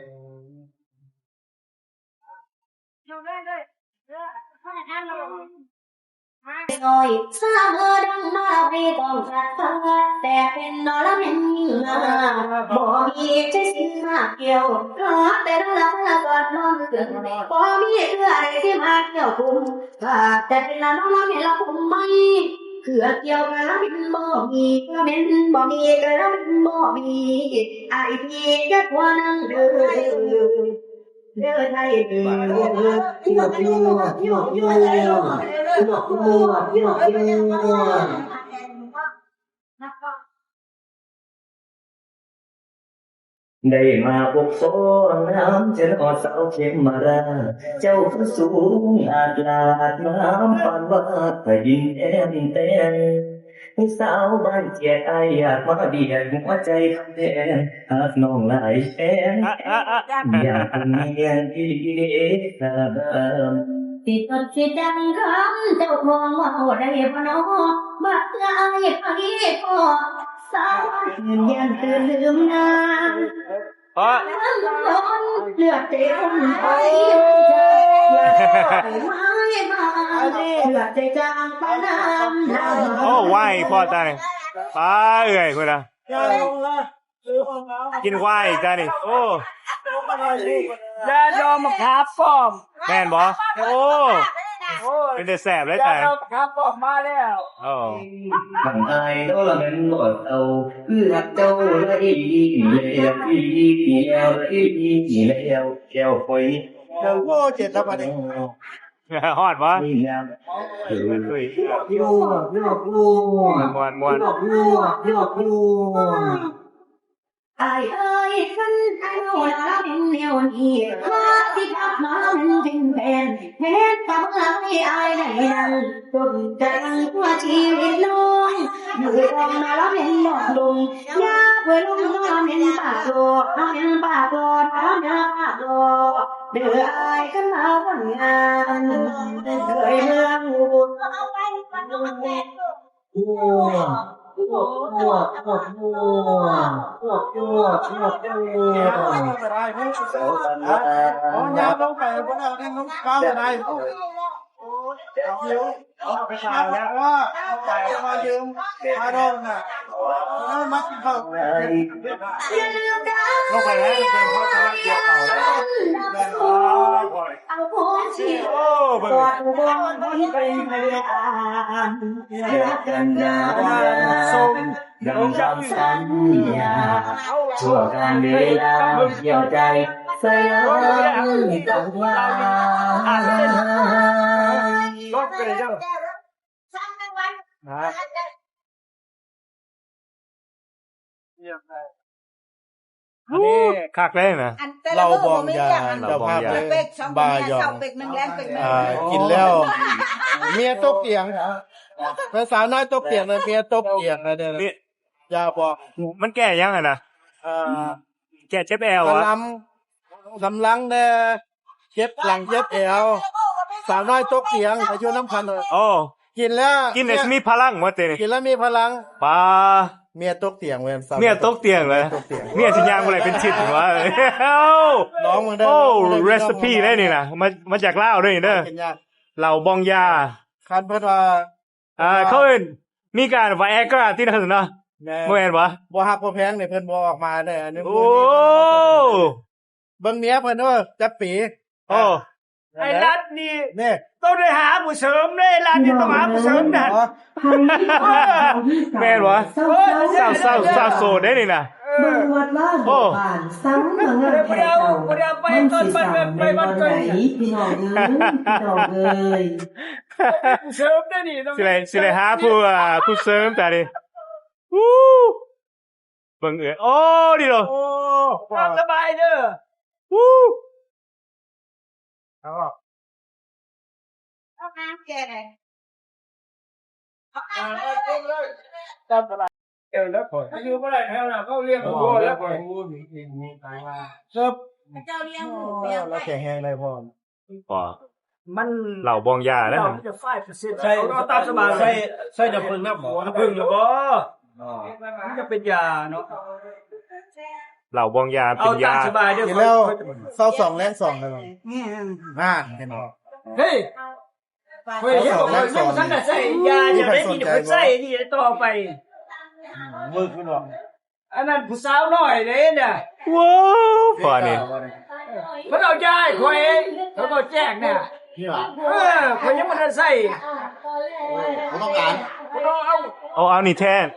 ngồi xa mưa đông nó đi còn giặt phăng đẹp bên nó là bên như là bỏ mi trái xin mà kiều nó để nó là còn non tưởng này bỏ mi đưa này cái mà kiều cùng và đẹp bên là nó bên là cùng mây cửa kiều là nó bên bỏ mi nó bên bỏ mi cái nó bên bỏ mi ai thì cái qua năng đời đưa thay Đây mà cuộc số năm trên họ sao kiếm mà ra châu cứ xuống là năm phản vật phải đi em tên sao ban trẻ ai mà điệnหัวใจคำแดงหากน้องหลายแสนอยากnghe đi thì thật chỉ đang khám theo con vào đây mà nó bắt ai phải có sao nhận từ lương nam พอ เลือดเต็มไปไม่มาเลือดใจจางไปน้ำ โอ้ไหวพ่อตานี่ป้าเอื่อยคุณนะ อย่าลงละซื้อของแล้ว กินไหวอีกตานี่โอ้ ยาดอมครับป้อม แม่นบ่โอ้ โอ้ย เป็นแต่แสบเลย ยา ตา ดอมครับป้อมมาแล้ว โอ้ thằng ai đó là mình một tàu cứ hạt châu lấy leo leo keo phơi เดี๋ยวโง่เจ็ดแล้วมาดิ ฮอดบ่ đi làm เฮ้ย vua ม่วน ai ơi phân ai ngồi là bên nèo nhì mà đi khắp mà bên bèn hết tấm lại ai này năng tuần trăng qua chi bên lông người con là bên lọt lùng nhá với lông nó bên bà đồ nó nhá đồ đưa ai cái máu bằng ngàn người hương ngủยาลงไปบนเอาเนี่ยน้องก้าวอะไรไปขายแล้วว่าจ่ายมายืมมาโดนน่ะมัดเขา ลงไปแล้วเป็นพ่อตาเกี่ยวเขาแล้ว เอาพวกชีว โอ้เบิ่ง กอดบวงบนเป็นพยานรักกันนานส่ง đừng trong sân nhà chùa càng đi làm nhiềuใจxây ơn tặng hoa รถไปเลยเจ้าฮะอันนี้คักเลยนะ เราบองยา เจ้าภาพเลย บายองเป็กนึงแรงเป็กนึง กินแล้วเมียตกเตียงภาษาน้อยตกเตียงเลยเมียตกเตียงนะเนี่ย นี่ ยาบอก มันแก่ยังไงนะแก่เจ็บแอว กระ อะ ลำกำลังเนี่ยเจ็บหลังเจ็บเอวสาวน้อยตกเตียงไปช่วยน้ำพันเลย โอ้ กินแล้ว กินเนี่ยมีพลังหมดเลย กินแล้วมีพลัง ปลา เมียตกเตียงเว้ย เมียตกเตียงเลยเมียสิยางอะไรเป็นชิดหัวเอ้า น้องมึงได้ โอ้เรซิปีได้นี่นะมาจากลาวด้วยนี่เด้อ กินยาก เหล่าบองยา คันเพิ่นว่า เขาเอิ้นมีการว่าแอร์กราที่นั่นเนาะ แม่ บ่แม่นบ่ บ่ฮักบ่แพงเนี่ยเพิ่นบ่ออกมาได้อันนี้ โอ้ เบิ่งเมียเพิ่นว่าจับปี โอ้ ไอ้รัดนี่ นี่ ต้องได้หาผู้เสริมเลยรัดนี่ต้องหาผู้เสริมนะ อ๋อ แม่นบ่เศร้าโซได้นี่นะ เมื่อวันว่างผ่านซ้ำเมื่องานแก่เก่ามันสิสามเป็นวันไหนพี่น้องเอ้ย ผู้เสริมได้นี่ต้อง สิเลยหาผู้เสริมแต่นี่วู้ เบิ่งโอ้ดิโล โอ้ตามสบายเด้อ วู้ เอาอ่ะ ตามสบายแล้วพออายุเท่าไหร่แล้วนะเขาเรียกผมว่าแล้วพอครับ เจ้าเลี้ยงหมูเลี้ยง แล้วแข็งแห้งเลยพ่อ ปอ มัน เหล่าบองยาแล้ว เราจะ5%ใช่เอาตามสบาย ใส่ดับเพลิงน้ำหมอ น้ำผึ้งหรือบ่มันจะเป็นยาเนาะ เหล่าบองยา เอา เป็น ตาม ยา สบายเด้อ กินแล้วเศร้า2แรง2เลยมั้งเห็นบ่ เฮ้ยเฮ้ยไม่ฉันน่ะใส่ยาจะได้ที่ใส่ที่ต่อไป มือขึ้นบ่ อันนั้นผู้สาวน้อยเลยเนี่ย ว้าวปอนี่ มันเอายาให้ข่อยเขาก็แจกเนี่ย นี่หว่า ข่อยยังบ่ทันใส่ ผมต้องการ เอานี่แทน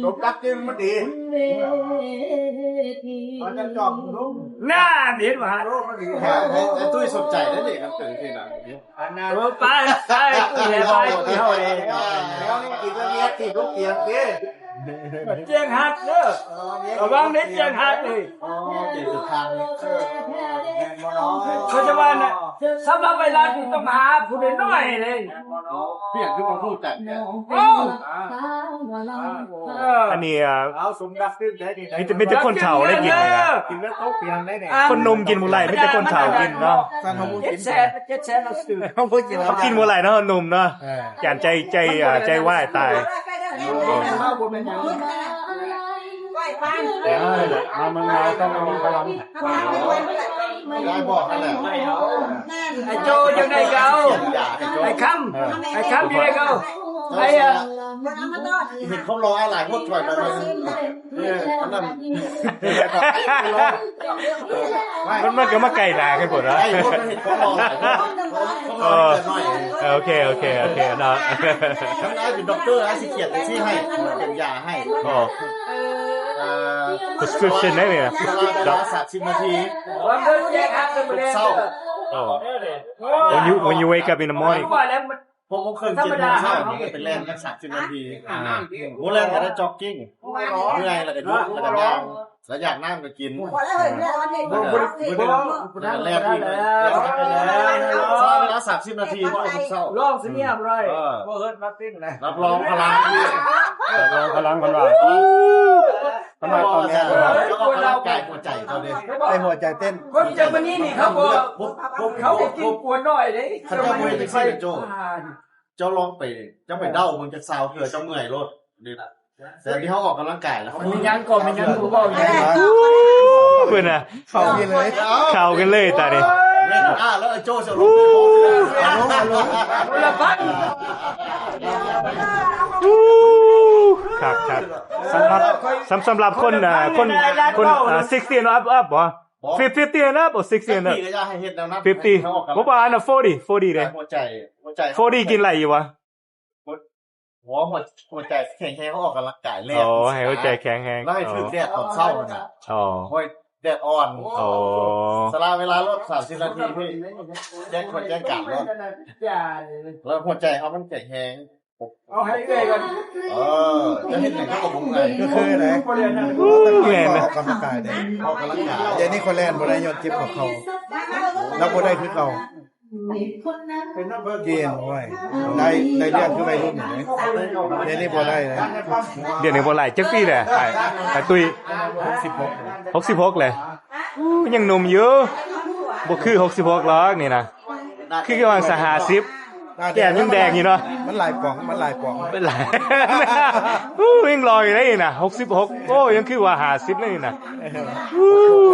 ตบตักกินมันดีมันจะจอมลุง น่าเห็นว่า ให้ตุ้ยสนใจได้ดิครับตื่นที่ไหน อันนั้น ไปใส่กูเห็นไปกูเฮาเอง แล้วนี่กินแล้วเนี่ยติดลูกเกียงดิ เจียงหักเด้อระวังนิดเจียงหักนี่ เจ็ดทาง เขาจะว่าน่ะสำหรับเวลาที่ต้องหาผู้น้อยเลย เพียงขึ้นมาพูดกันเนี่ย โอ้ อันนี้ เอาสมดักขึ้นได้ดิ มีแต่คนเฒ่าได้กินเลยนะ กินแล้วโต๊ะเปียงได้เนี่ย คนหนุ่มกินหมูไหลไม่แต่คนเฒ่ากินเนาะ สั่งของมึงกิน 700,000เราซื้อ ของมึงกินแล้ว เขากินหมูไหลเนาะหนุ่มเนาะจานใจว่ายตาย เอาบ่เป็นหยัง เอามันเอาต้องมีพลัง ได้บอกนั่นแหละ ไอ้โจยังไงเก่าไอ้คำยังไงเก่าไอ้ เห็นเขารออะไรพวกถอยไปเลยอันนั้น มันก็มาไก่ด่ากันหมดแล้ว ไอ้พวกเห็นเขารออะไรเขารอหน่อย โอเคเนาะ ทำงานเป็นด็อกเตอร์นะสิเขียนไปที่ให้เป็นยาให้ โอ้ prescription ได้เลยนะ เวลา30 นาที วันเดินแยกหักกันไปแล้ว เศร้า โอ้ when you wake up in the morning ว่าแล้วมัน ผมเคยกินเช้านี่เป็นแรงกัน30 นาทีโมแรงก็ได้จ็อกกิ้งเมื่อยแล้วก็ยุบแล้วก็ย่างแล้วอยากนั่งก็กินแรงที่เวลา30 นาทีก็ทุกเศร้า ลองสิเงียบเลย บ่เฮิร์ตมาติ้นเลย รับรองพลัง พลังคนว่า ทำไมตอนนี้แล้วก็ร่างกายหัวใจเขาเนี่ย ในหัวใจเต้น คนเจอมันนี่เขากินกวนน้อยเลย เขาจะไม่ได้ซี่โจเจ้าลองไปเจ้าไปเด้ามึงจะซาวเผื่อเจ้าเมื่อยรถนี่แหละแต่ที่เขาออกกำลังกายแล้วเขา มันยังก่อนมันยังกูบอกอยู่ เพื่อนน่ะ เข้ากินเลย เข้ากันเลยตาดิ เล่นแล้วไอ้โจจะลง ละพัน ครับสำหรับคน60 and up บ่50 and up or 60 and up พี่ก็จะให้เฮ็ดแล้วนะ 50ผมว่าอันน่ะ40เลย หัวใจ 40กินอะไรอยู่วะ หัวใจแข็งเขาออกกำลังกายเล่น อ๋อให้หัวใจแข็งแรง แล้วให้ถึงแดดตอนเช้าน่ะ อ๋อ โอ้ยแดดอ่อน อ๋อ สลาเวลารถ30 นาทีพี่แจ้งคนแจ้งกลับรถแล้วหัวใจเขามันแข็งแรง เอาให้เลยกัน จะเห็นอย่างเขากับผมไง ก็คือไหน แม่นนะ กำลังกายได้ ออกกำลังกาย เดี๋ยวนี้คนแล่นบ่ได้ยอดจิ๊บของเขาแล้วบ่ได้คือเขาเกณฑ์ไว้ได้เรียกคือวัยรุ่นอย่างนี้เดี๋ยวนี้บ่ได้เลย เดี๋ยวนี้บ่หลายจักปีแหละไอ้ตุ้ย66เลยยังหนุ่มอยู่บ่คือ66หรอกนี่นะคือประมาณ50แก้มยังแดงอยู่เนาะ มันหลายป่องเป็นไรยังรออยู่ได้นี่นะ66โอ้ยังคือว่า50เลยนี่นะ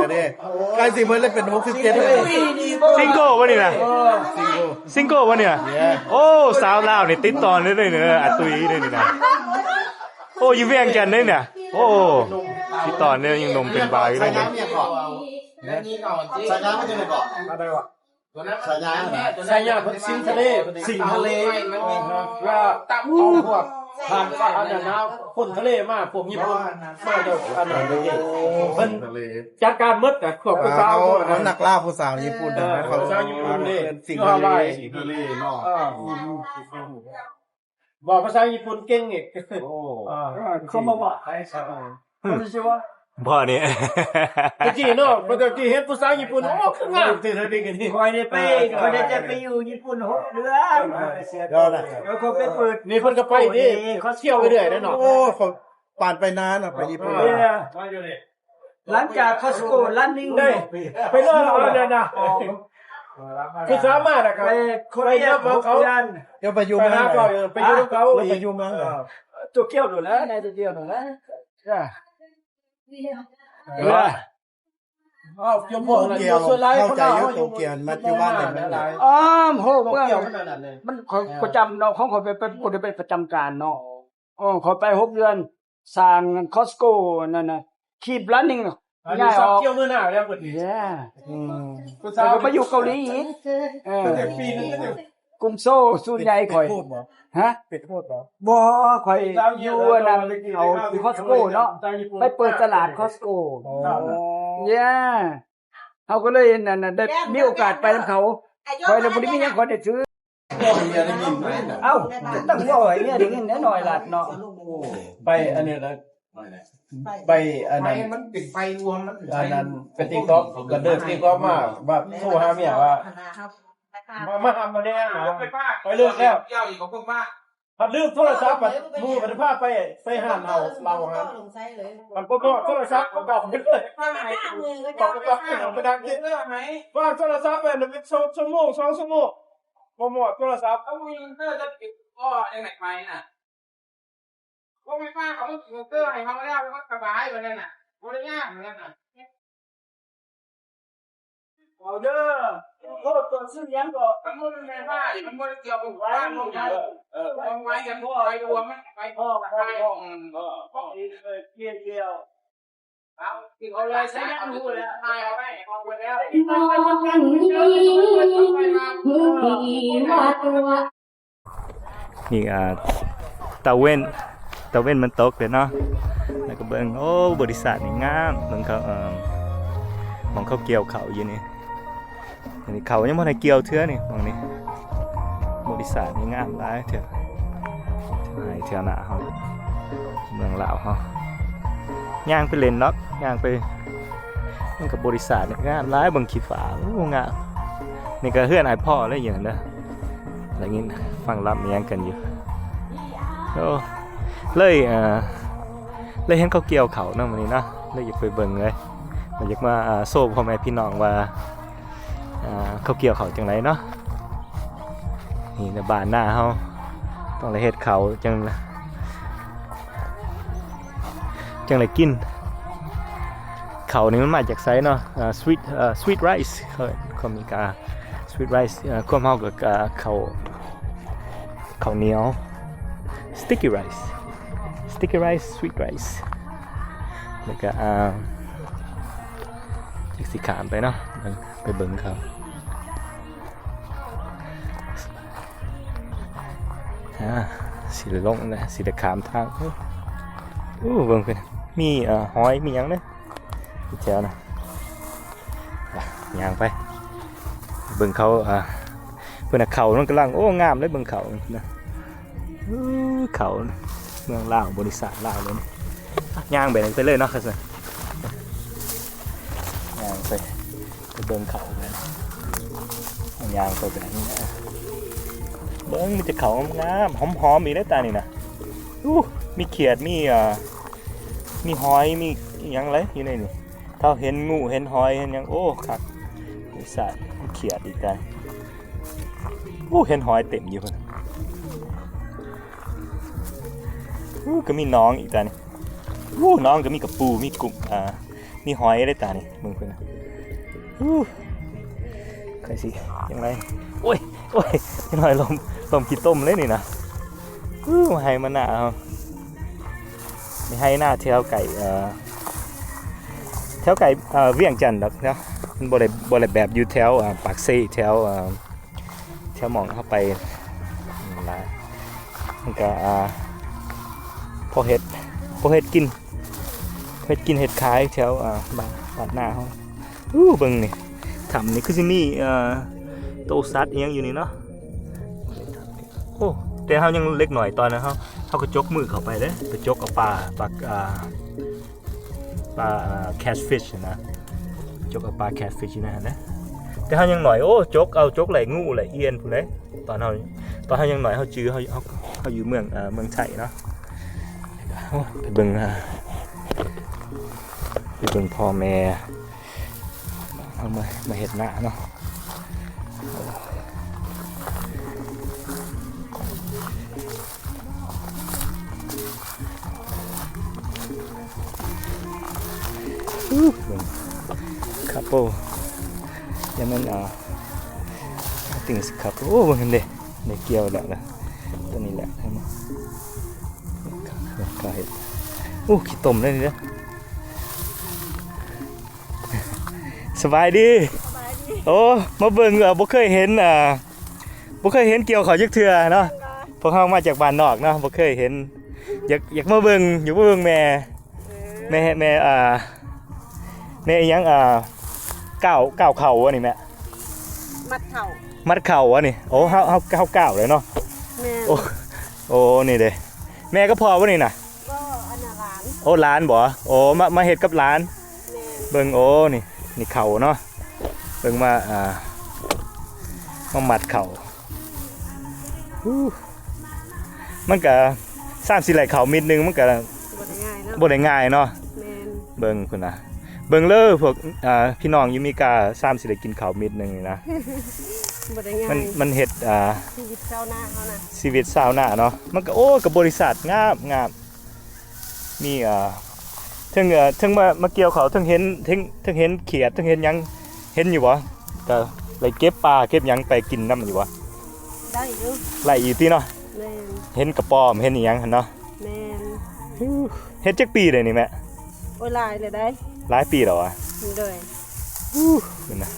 อันนี้ใกล้สิเพิ่นเลยเป็น67เลย ซิงเกิลวะนี่นะซิงเกิลวะเนี่ยโอ้สาวลาวนี่ติดต่อเลยเนี่ยอาตุยเลยนี่นะโอ้อยู่เวียงจันทน์เนี่ยโอ้ติดต่อเนี่ยยังนมเป็นบาอยู่เลยเนี่ย สายน้ำมันจะไหนก่อน อะไรวะ สายน้ำ ใช่ยังสิงทะเลว่าตั้งเอาพวกผ่านฟ้าอันนั้นนะคนทะเลมาพวกญี่ปุ่นมาเด้ออันนั้นเพิ่นจัดการหมดแต่พวกผู้สาวเขานักล่าผู้สาวญี่ปุ่นนะเขาสาวญี่ปุ่นนี่สิงทะเล ทะเลเนาะ บอกภาษาญี่ปุ่นเก่งอีก โอ้ เขามาบอกให้สาวคนที่ชื่อว่า บ่เนี่ย ตะกี้เนาะปกติเห็นภาษาญี่ปุ่นโอ้คืองามตื่นได้กันนี่ คอยได้จะไปอยู่ญี่ปุ่น6 เดือน ก็นะ แล้วก็ไปเปิด นี่เพิ่นก็ไปนี่เขาเที่ยวไปเรื่อยเนาะ โอ้เขาผ่านไปนานอ่ะไปญี่ปุ่น หลังจากคอสโกลันนิ่ง ได้ไปเรื่อยเอาเด้นะคือสามารถอะครับ ไปคนเดียวเขา เดี๋ยวไปอยู่ ไป เมือง หา ไหน เขาไปอยู่กับเขา แล้ว อี ไป ก อยู่เมืองไหน ตัวเกี่ยวดูแล้วในตัวเดียวดูแล้วจ้ะ อ้าวอยู่ โต พวกนั้น เกียว ส่วนหลาย เข้า คน ใจ เรา อยู่โตเกียวมัดอยู่บ้านไหนมันหลาย อ้อมโห บ่ เมือง เกี่ยวขนาดนั้นเลย มันประจำเนาะของเขาเป็นคนเป็นประจำการเนาะขอไป6 เดือนสร้างคอสโกนั่นน่ะคีบลันนิ่ง อัน ย้า นี้ ย สั อก อก เกี่ยวมื้อหน้าแล้วเพิ่น แย่ ผู้ แล้ สาว ว ก็ไปอยู่เกาหลีอีกปีนึงก็ กรุงโซลส่วนใหญ่ข่อย พูดบ่ ฮะ เป็ดพูดบ่ บ่ข่อยอยู่นั่นเอาคอสโกเนาะไปเปิดตลาดคอสโกแย่เฮาก็เลยนั่นน่ะได้มีโอกาสไปนำเขาข่อยเลยบ่ได้มีหยังข่อยได้ซื้อ ก็เฮียได้ยินไหมน่ะ เอ้าต้องว่าไอ้เนี่ยได้เงินแน่หน่อยล่ะเนาะ ไปอันนี้นะไปอันนั้นมันติดไฟรวมอันนั้นเป็นติ๊กต็อกก็เดินติ๊กต็อกมาว่าโทรหาเมียว่ามาทำมาแล้วไปเลิกแล้ว เจ้าอีกของพวกมา พัดลืมโทรศัพท์มือมันพาไปห้านเราฮะมันก็โทรศัพท์ก็บอกไปเลย ผ้าไหน บอกไปดังกิน เสื้อไหน ว่าโทรศัพท์เนี่ยเป็นชั่วโมง2 ชั่วโมงโปรโมทโทรศัพท์ เอาวินเตอร์จะปิดก็ยังไหนไปน่ะพวกไม่ฟ้าเขาวินเตอร์ให้เขาแล้วเขาสบายไปนั่นน่ะบริยากเหมือนกันน่ะ เอาเด้อโทษตัวซื้อยังก็ มันไม่ได้ว่ามันไม่ได้เกี่ยวกับว่าลงกันลงไว้กันพ่อไปรวมมันไปพ่อไปพ่อพ่อ เกี่ยว เอาที่เขาเลยใช้ยังรู้แล้วตายเอาไปเอาไปแล้ว นี่ตะเว้นมันตกเลยเนาะแล้วก็เบิ่งโอ้บริษัทนี่งามเบิ่งเขามองเขาเกี่ยวเขาอยู่นี่อันนี้เขายังบ่ได้เกี่ยวเทื่อนี่มองนี่บริษัทนี่งามหลายเทื่อให้เทื่อหน้าเฮาเมืองลาวเฮาย่างไปเล่นเนาะย่างไปมันกับบริษัทนี่งามหลายเบิ่งขี้ฟ้าโอ้งามนี่ก็เฮือนอ้ายพ่อเลยอย่างนั้นเด้ออะไรงี้ฟังรับเมียงกันอยู่โอ้เลยเห็นเขาเกี่ยวเขาเนาะมื้อนี้เนาะเลยอยากไปเบิ่งเลยอยากมาโซ่พ่อแม่พี่น้องว่าเขาเกี่ยวเขาจังไรเนาะนี่ในบ้านหน้าเฮาต้องเลยเฮ็ดเขาจังเลยกินเขานี่มันมาจากไสเนาะsweet rice เขามีกา sweet rice ความเฮากับข้าวเหนียว sticky rice sweet rice แล้วก็จากสีขามไปเนาะไปเบิ่งเขาสีลงนะสีขามทางเบิ่งกันมีหอยมีหยังเด้อแถวนะย่างไปเบิ่งเขาเพิ่นน่ะเขามันกำลังโอ้งามเลยเบิ่งเขานะเขาเมืองลาวบริษัทลาวเลยนี่ย่างไปเลยเนาะครับสิย่างไปเบิ่งเขาเลยย่างไปแบบนี้นะเบิ่งมันจะเขางามหอมๆอีกได้ตานี่นะมีเขียดมีหอยมีหยังไรอยู่ในนี่ถ้าเห็นงูเห็นหอยเห็นหยังโอ้ครับบริษัทเขียดอีกได้เห็นหอยเต็มอยู่ก็มีน้องอีกตานี่น้องก็มีกับปูมีกุ้งมีหอยได้ตานี่มึงเพื่อนใครสิยังไงโอ้ยยังไงลมกี่ต้มเลยนี่นะให้มันหนาไม่ให้หน้าแถวไก่เวียงจันทร์ดอกเนาะมันบ่ได้แบบอยู่แถวปากซี่แถวหมองเข้าไปมันก็พอเห็ดกินเห็ดขายแถวบ้านหน้าเฮาเบิ่งนี่ทำนี่คือสิมีโตซัดอีหยังอยู่นี่เนาะโอ้ แต่เฮายังเล็กหน่อยตอนนั้นเฮาก็จกมือเข้าไปเด้ไปจกเอาปลาcatfish นะจกเอาปลา catfish นะฮะนะแต่เฮายังหน่อยโอ้จกไหลงูไหลเอียนพุ่นเด้ตอนเฮายังหน่อยเฮาจื้อเฮาอยู่เมืองไทยเนาะไปเบิ่งพ่อแม่เอามาเฮ็ดหน้าเนาะคัพเปิลยังมันติงสคัพเปิลโอ้เห็นเด้ในเกี่ยวแล้วนะตัวนี้แหละใช่ไหมก็เห็นโอ้ขี้ต้มเลยนี่เด้อสบายดีโอ้มาเบิ่งบ่เคยเห็นเกี่ยวข้าวจักเทื่อเนาะพวกเฮามาจากบ้านนอกเนาะบ่เคยเห็นอยากมาเบิ่งอยู่มาเบิ่งแม่อีหยังก้าวเข่าอันนี้แม่มัดเข่าอันนี้โอ้เฮาก้าวเลยเนาะแม่โอ้นี่เด้แม่ก็พอบ่นี่น่ะก็อันน่ะหลานโอ้หลานบ่โอ้มาเฮ็ดกับหลานเบิ่งโอ้นี่เข่าเนาะเบิ่งมามัดเข่ามันก็3-4ไหล่เข่ามิดนึงมันก็บ่ได้ง่ายเนาะเบิ่งคุณนะเบิ่งเลยพวกพี่น้องอยู่มีกา3สิได้กินข้าวมิดนึงนี่นะบ่ได้ง่ายมันเฮ็ดชีวิตชาวนาเฮานะชีวิตชาวนาเนาะมันก็โอ้กับบริษัทงามมีถึงมาเกี่ยวเขาถึงเห็นเขียดถึงเห็นหยังเห็นอยู่บ่ก็เลยเก็บปลาเก็บหยังไปกินนำอยู่บ่ได้อยู่ไล่อยู่ติเนาะแม่นเห็นกระป๋อมเห็นอีหยังหั่นเนาะแม่นเฮ็ดจักปีเลยนี่แม่โอ้ยหลายเลยได้หลายปีแล้วอ่ะเลยเบิ่งนะ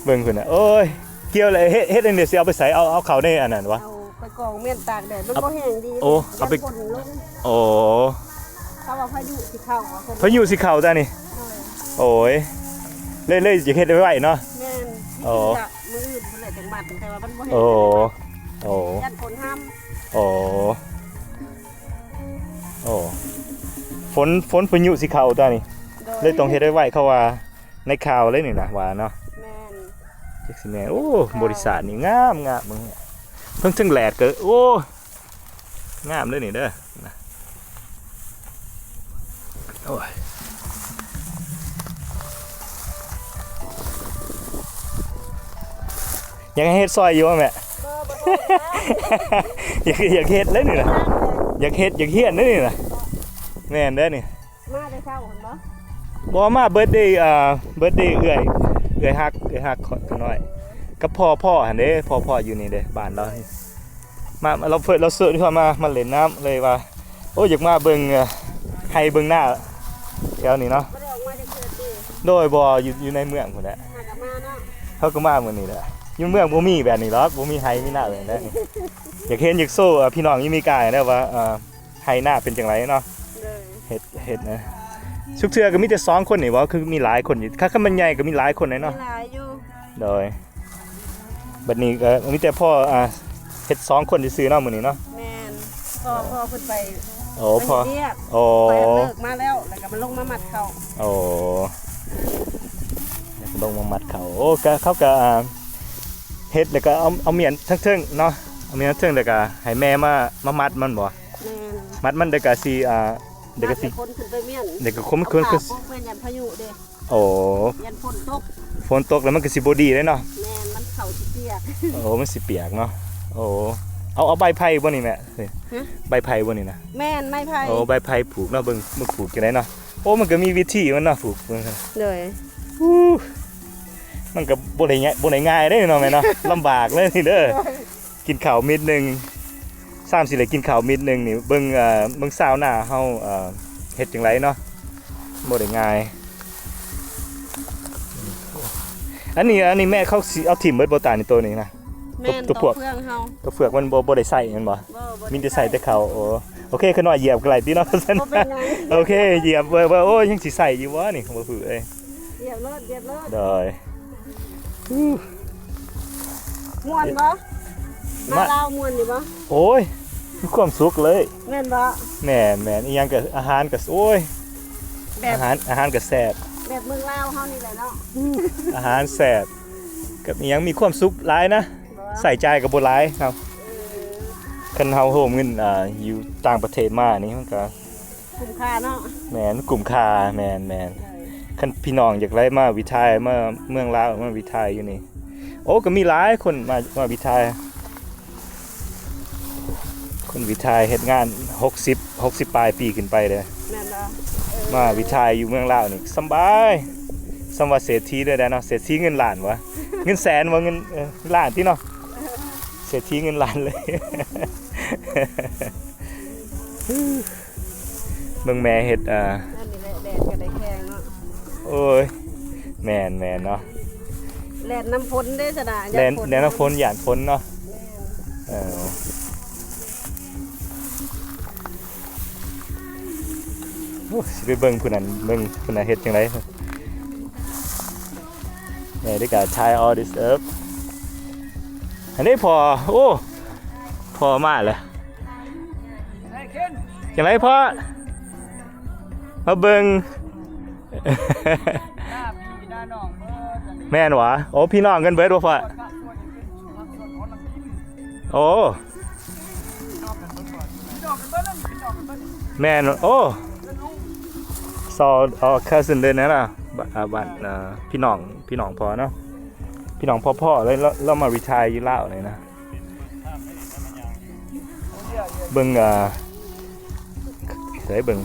เบิ่งพุ่นน่ะโอ้ยเกี่ยวเลยเฮ็ดอันเดียวสิเอาไปใส่เอาเข้าในอันนั้นวะเอาไปกองเม่นตากแดดมันบ่แห้งดีโอ้เอาไปโอ้ถ้าว่าพายุสิเข้าพายุสิเข้าจ้ะนี่โอ้ยเลยสิเฮ็ดไว้เนาะแม่นโอ้มื้ออื่นเพิ่นได้จังหวัดแต่ว่ามันบ่แห้งโอ้ยันฝนห้ามโอ้ฝนพายุสิเข้าจ้ะนี่เลยต้องเฮ็ดไว้เขาว่าในข่าวเลยนี่นะว่าเนาะแม่นจักสิแม่โอ้บริษัทนี่งามมึงเพิ่งถึงแหลดก็โอ้งามเลยนี่เด้อนะโอ้ยยังเฮ็ดซอยอยู่แม่อยากเฮ็ดเลยนี่นะอยากเฮ็ดอยากเฮียนเลยนี่นะแม่นเด้อนี่มาได้เช้าหั่นบ่มาเบิร์ธเดย์เอื้อยฮักขน้อยกับพ่อหั่นเด้พ่ออยู่นี่เด้บ้านเรามาเราเสิร์ชที่มาเล่นน้ำเลยว่าโอ้อยากมาเบิ่งให้เบิ่งหน้าแถวนี้เนาะบ่ได้ออกมาจากเทื่อติโดยบ่อยู่ในเมืองพุ่นแหละเฮาก็มามื้อนี้แหละอยู่เมืองบ่มีแบบนี้หรอกบ่มีให้มีหน้าเลยนะอยากเห็นอยากโซ่พี่น้องอยู่มีกายได้ว่าให้หน้าเป็นจังไดเนาะเฮ็ดนะชุกเทือก็มีแต่2คนนี่บ่คือมีหลายคนอยู่ถ้ามันใหญ่ก็มีหลายคนเลยเนาะหลายอยู่โดยบัดนี้ก็มีแต่พ่อเฮ็ด2คนซื่อๆเนาะมื้อนี้เนาะแม่นพ่อเพิ่นไปโอ้พ่อโอ้ไปเลิกมาแล้วก็มันลงมามัดเขาโอ้ลงมามัดเขาโอ้ก็เขาก็เฮ็ดแล้วก็เอาเมียนทั้งเทิงเนาะเอาเมียนทั้งแล้วก็ให้แม่มามัดมันบ่มัดมันเด็กก็สิเด็กก็สิคนขึ้นไปเมียนเด็กก็คนขึ้นเพิ่นยันพายุเด้โอ้ยันฝนตกแล้วมันก็สิบ่ดีเลยเนาะแม่นมันเข้าสิเปียกโอ้มันสิเปียกเนาะโอ้เอาใบไผ่บ่นี่แม่ใบไผ่บ่นี่นะแม่นไม้ไผ่โอ้ใบไผ่ผูกเนาะเบิ่งมันผูกจังได๋เนาะโอ้มันก็มีวิธีมันเนาะผูกเบิ่งเลยมันก็บ่ได้ง่ายเด้เนาะแม่เนาะลำบากเลยนี่เด้อกินข้าวเม็ดนึง3สิได้กินข้าวเม็ดนึงนี่เบิ่งสาวหน้าเฮาเฮ็ดจังไดเนาะบ่ได้ง่ายอันนี้แม่เขาสิเอาถิ่มเบิดบ่ตานี่ตัวนี้นะตัวเฟือกมันบ่ได้ใส่แม่นบ่มีแต่ใส่แต่เขาโอเคคือน้อยเหยียบก็ไหลติเนาะซั่นโอเคเหยียบว่าโอ้ยังสิใส่อยู่บ่นี่บ่ฝือเอ้ยเหยียบรถได้ม่วนบ่มาลาวม่วนนี่บ่โอ้ย มีความสุขเลย แม่นบ่ แม่นอีหยังก็อาหารก็โอ้ย แบบ อาหารก็แซ่บ แบบเมืองลาวเฮานี่แหละเนาะ อาหารแซ่บกับอีหยังมีความสุขหลายนะใส่ใจก็บ่หลายครับคันเฮาโฮมเงินอยู่ต่างประเทศมานี่มันก็ คุ้มค่าเนาะ แม่นกลุ่มค่าแม่นคันพี่น้องอยากไล่มาวิทยมาเมืองลาวมาวิทยอยู่นี่โอ้ก็มีหลายคนมาวิทยคนวิทยเฮ็ดงาน60ปลายปีขึ้นไปเด้อ แม่นบ่ มาวิทยอยู่เมืองลาวนี่สำบายสำว่าเศรษฐีเด้อเนาะเศรษฐีเงินล้านวะเงินแสนว่าเงินล้านที่เนาะเศรษฐีเงินล้านเลย เมืองแม่เฮ็ดนั่นนี่แหละแดดก็ได้แข็งเนาะ โอ้ยแม่นเนาะ แล่นน้ำฝนได้ซะนะ แดนน้ำฝนหยาดฝนเนาะโอ้สิไปเบิ่งผู้นั้นเฮ็ดจังได๋ได้ก็ try all this up อันนี้พอมาแล้วจังได๋พอมาเบิ่ง แม่นหวะโอ้พี่น้องกันเบิดบ่พ่อโอ้แม่นโอ้ซอcousin เลยนะบ้านพี่น้องพ่อเนาะพี่น้องพ่อเลยเรามารีไทร์อยู่ลาวเลยนะเบิ่งเบิ่ง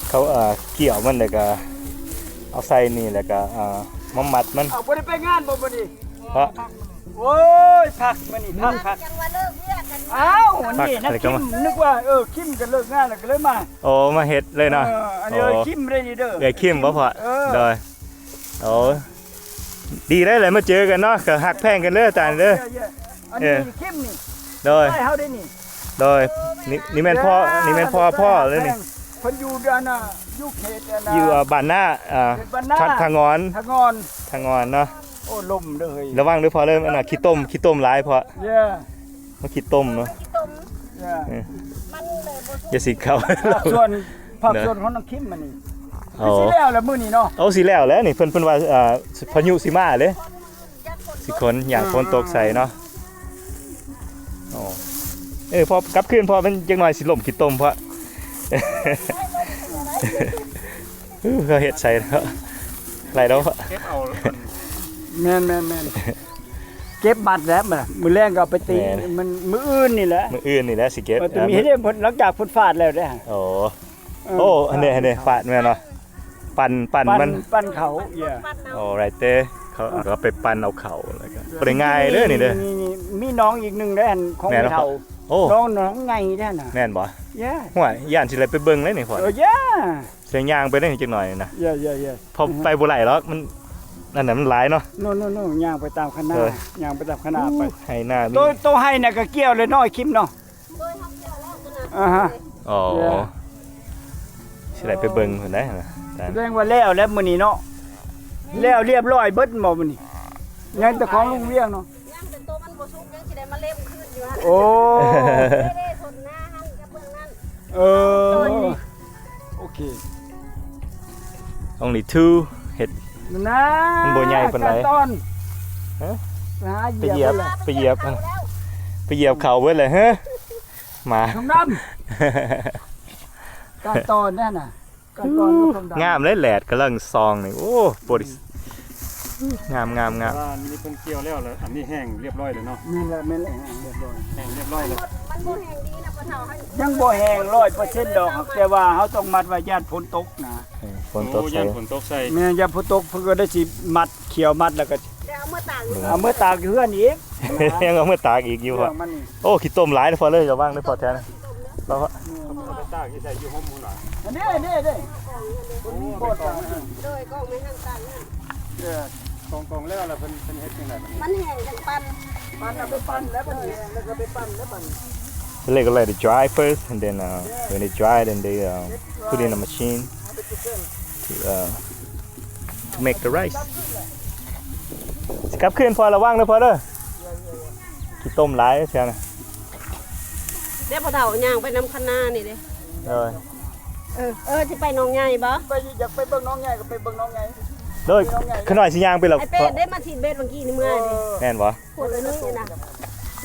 เขาเกี่ยวมันแล้วก็เอาใส่นี่แล้วก็มามัดมัน เอาบ่ได้ไปงานบ่นี่ เพราะ โอ้ยพักมื้อนี้พัก จังว่าเลิกเรียกกัน อ้าวนี่นะคิมนึกว่าคิมกันเลิกงานแล้วก็เลยมา โอ้มาเฮ็ดเลยเนาะ อันนี้คิมได้นี่เด้อ เดี๋ยวคิมบ่พอโดยโอ้ดีได้เลยมาเจอกันเนาะก็ฮักแพงกันเด้ออาจารย์เด้อ อันนี้คิมนี่ โดย ได้เฮาได้นี่ โดยนี่แม่นพ่อเลยนี่ เพิ่นอยู่ด้านน่ะอยู่เขตน่ะ อยู่บ้านหน้าทางงอน ทางงอน เนาะ โอ้ลมเด้อเฮ้ย ระวังด้วยพอเริ่มขี้ต้มหลายพอ เย้ มาขี้ต้มเนาะ เย้ มันเลยบ่ อย่าสิเข้า ภาคส่วนของน้องคิมมันนี่ โอ้ สิแล้วมื้อนี้เนาะ เอาสิแล้วนี่เพิ่นว่าพายุสิมาเด้สิคนอยากฝนตกใส่เนาะโอ้พอกลับคืนพอมันจังหน่อยสิล่มขี้ต้มเพราะ เขาเฮ็ดใส่แล้วไรแล้ว เก็บเอา แม่นเก็บบัตรแล้วมื้อแรงก็เอาไปตีมันมื้ออื่นนี่แหละ มื้ออื่นนี่แหละสิเก็บ จะมีให้ได้หลังจากฝนฟาดแล้วเด้อ โอ้อันนี้ฟาดแม่เนาะปั่นมัน ปั้นเขาเย้ โอ้ไรเต้เขาก็ไปปั่นเอาเข่าแล้วก็บ่ได้ง่ายเด้อนี่เด้อ มีน้องอีกหนึงได้อันของเฒ่า โอ้ น้องไงได้น่ะ แม่นบ่ เย้ ห่วยย่านสิเลยไปเบิ่งเลยนี่พ่อ เย้ เสียงยางไปได้จักหน่อยนะ เย้ พอไปบ่ไหลแล้วมันนั่นน่ะมันหลายเนาะ โน่ย่างไปตามคณะย่างไปตามคณะไป ให้หน้ามี โตให้น่ะก็เกี่ยวเลยน้อยคิมเนาะฮะ อ๋อสิได้ไปเบิ่งเพิ่นได้นะ แสดงว่าแล้วมื้อนี้เนาะแล้วเรียบร้อยเบิดบ่มื้อนี้ยังแต่ของลุงเวียงเนาะ ยังแต่ตัวมันบ่สุกยังสิได้มาเล่มขึ้นอยู่ฮะ โอ้ ได้ทนหน้าหั่นกับเบื้องนั้น โอเค only two เฮ็ด นะ มันบ่ใหญ่ปานใด ตอน ฮะ ไปเหยียบ ไปเหยียบเข่าเบิดเลยฮะหมา ทองดำการตอนนั่นน่ะการตอนก็ทองดำ งามเลยแหลดกำลังซองนี่โอ้บริงาม ว่านี่เพิ่นเกี่ยวแล้วอันนี้แห้งเรียบร้อยแล้วเนาะ นี่แหละแม่นแหละเรียบร้อย แห้งเรียบร้อยแล้ว มันบ่แห้งดีนะพ่อเฒ่าให้ ยังบ่แห้ง100%ดอกครับแต่ว่าเฮาต้องมัดไว้ย่านฝนตกนะ ฝนตก โอ้ ใส่ ยามฝนตกใส่ แม่ย่านฝนตกเพิ่นก็ได้สิมัดเขียวมัดแล้วก็ ได้เอามาตากอยู่ เอามือตากอยู่เฮือนอีก ยังเอามื่อตากอีกอยู่ เรื่ พ่อ องมันนี่ โอ้ขี้ต้มหลายนะพอเลยจะว่างได้พอแท้นะแล้วก็ เอาไปตากที่ใส่อยู่ห่มพุ่นล่ะ อันนี้คนมีโบสถ์ โดยก็ไม่หั่นตากนั่น กองแล้วล่ะเพิ่นเฮ็ดจังได๋บัดนี้ มันแห้งจังปัน ปั้นเอาไปปั้นแล้วมันแล้วก็ไปปั้นแล้วปั้น they let it dry first and then when it dry then they put in a machine to make the rice สิกลับคืนพอระวังนะพอเด้อ ขี้ต้มหลายเชียวนะ เดี๋ยวพอเฒ่าย่างไปน้ำคันนานี่เด้ สิไปน้องใหญ่บ่ ไปอยากไปเบิ่งน้องใหญ่ก็ไปเบิ่งน้องใหญ่ โดยขน่อยสิย่างไปแล้ว ไอ้เป็ดได้มาทีเบ็ดเมื่อกี้นี่เมื่อดิ แม่นบ่ พูดเลยนี่นะ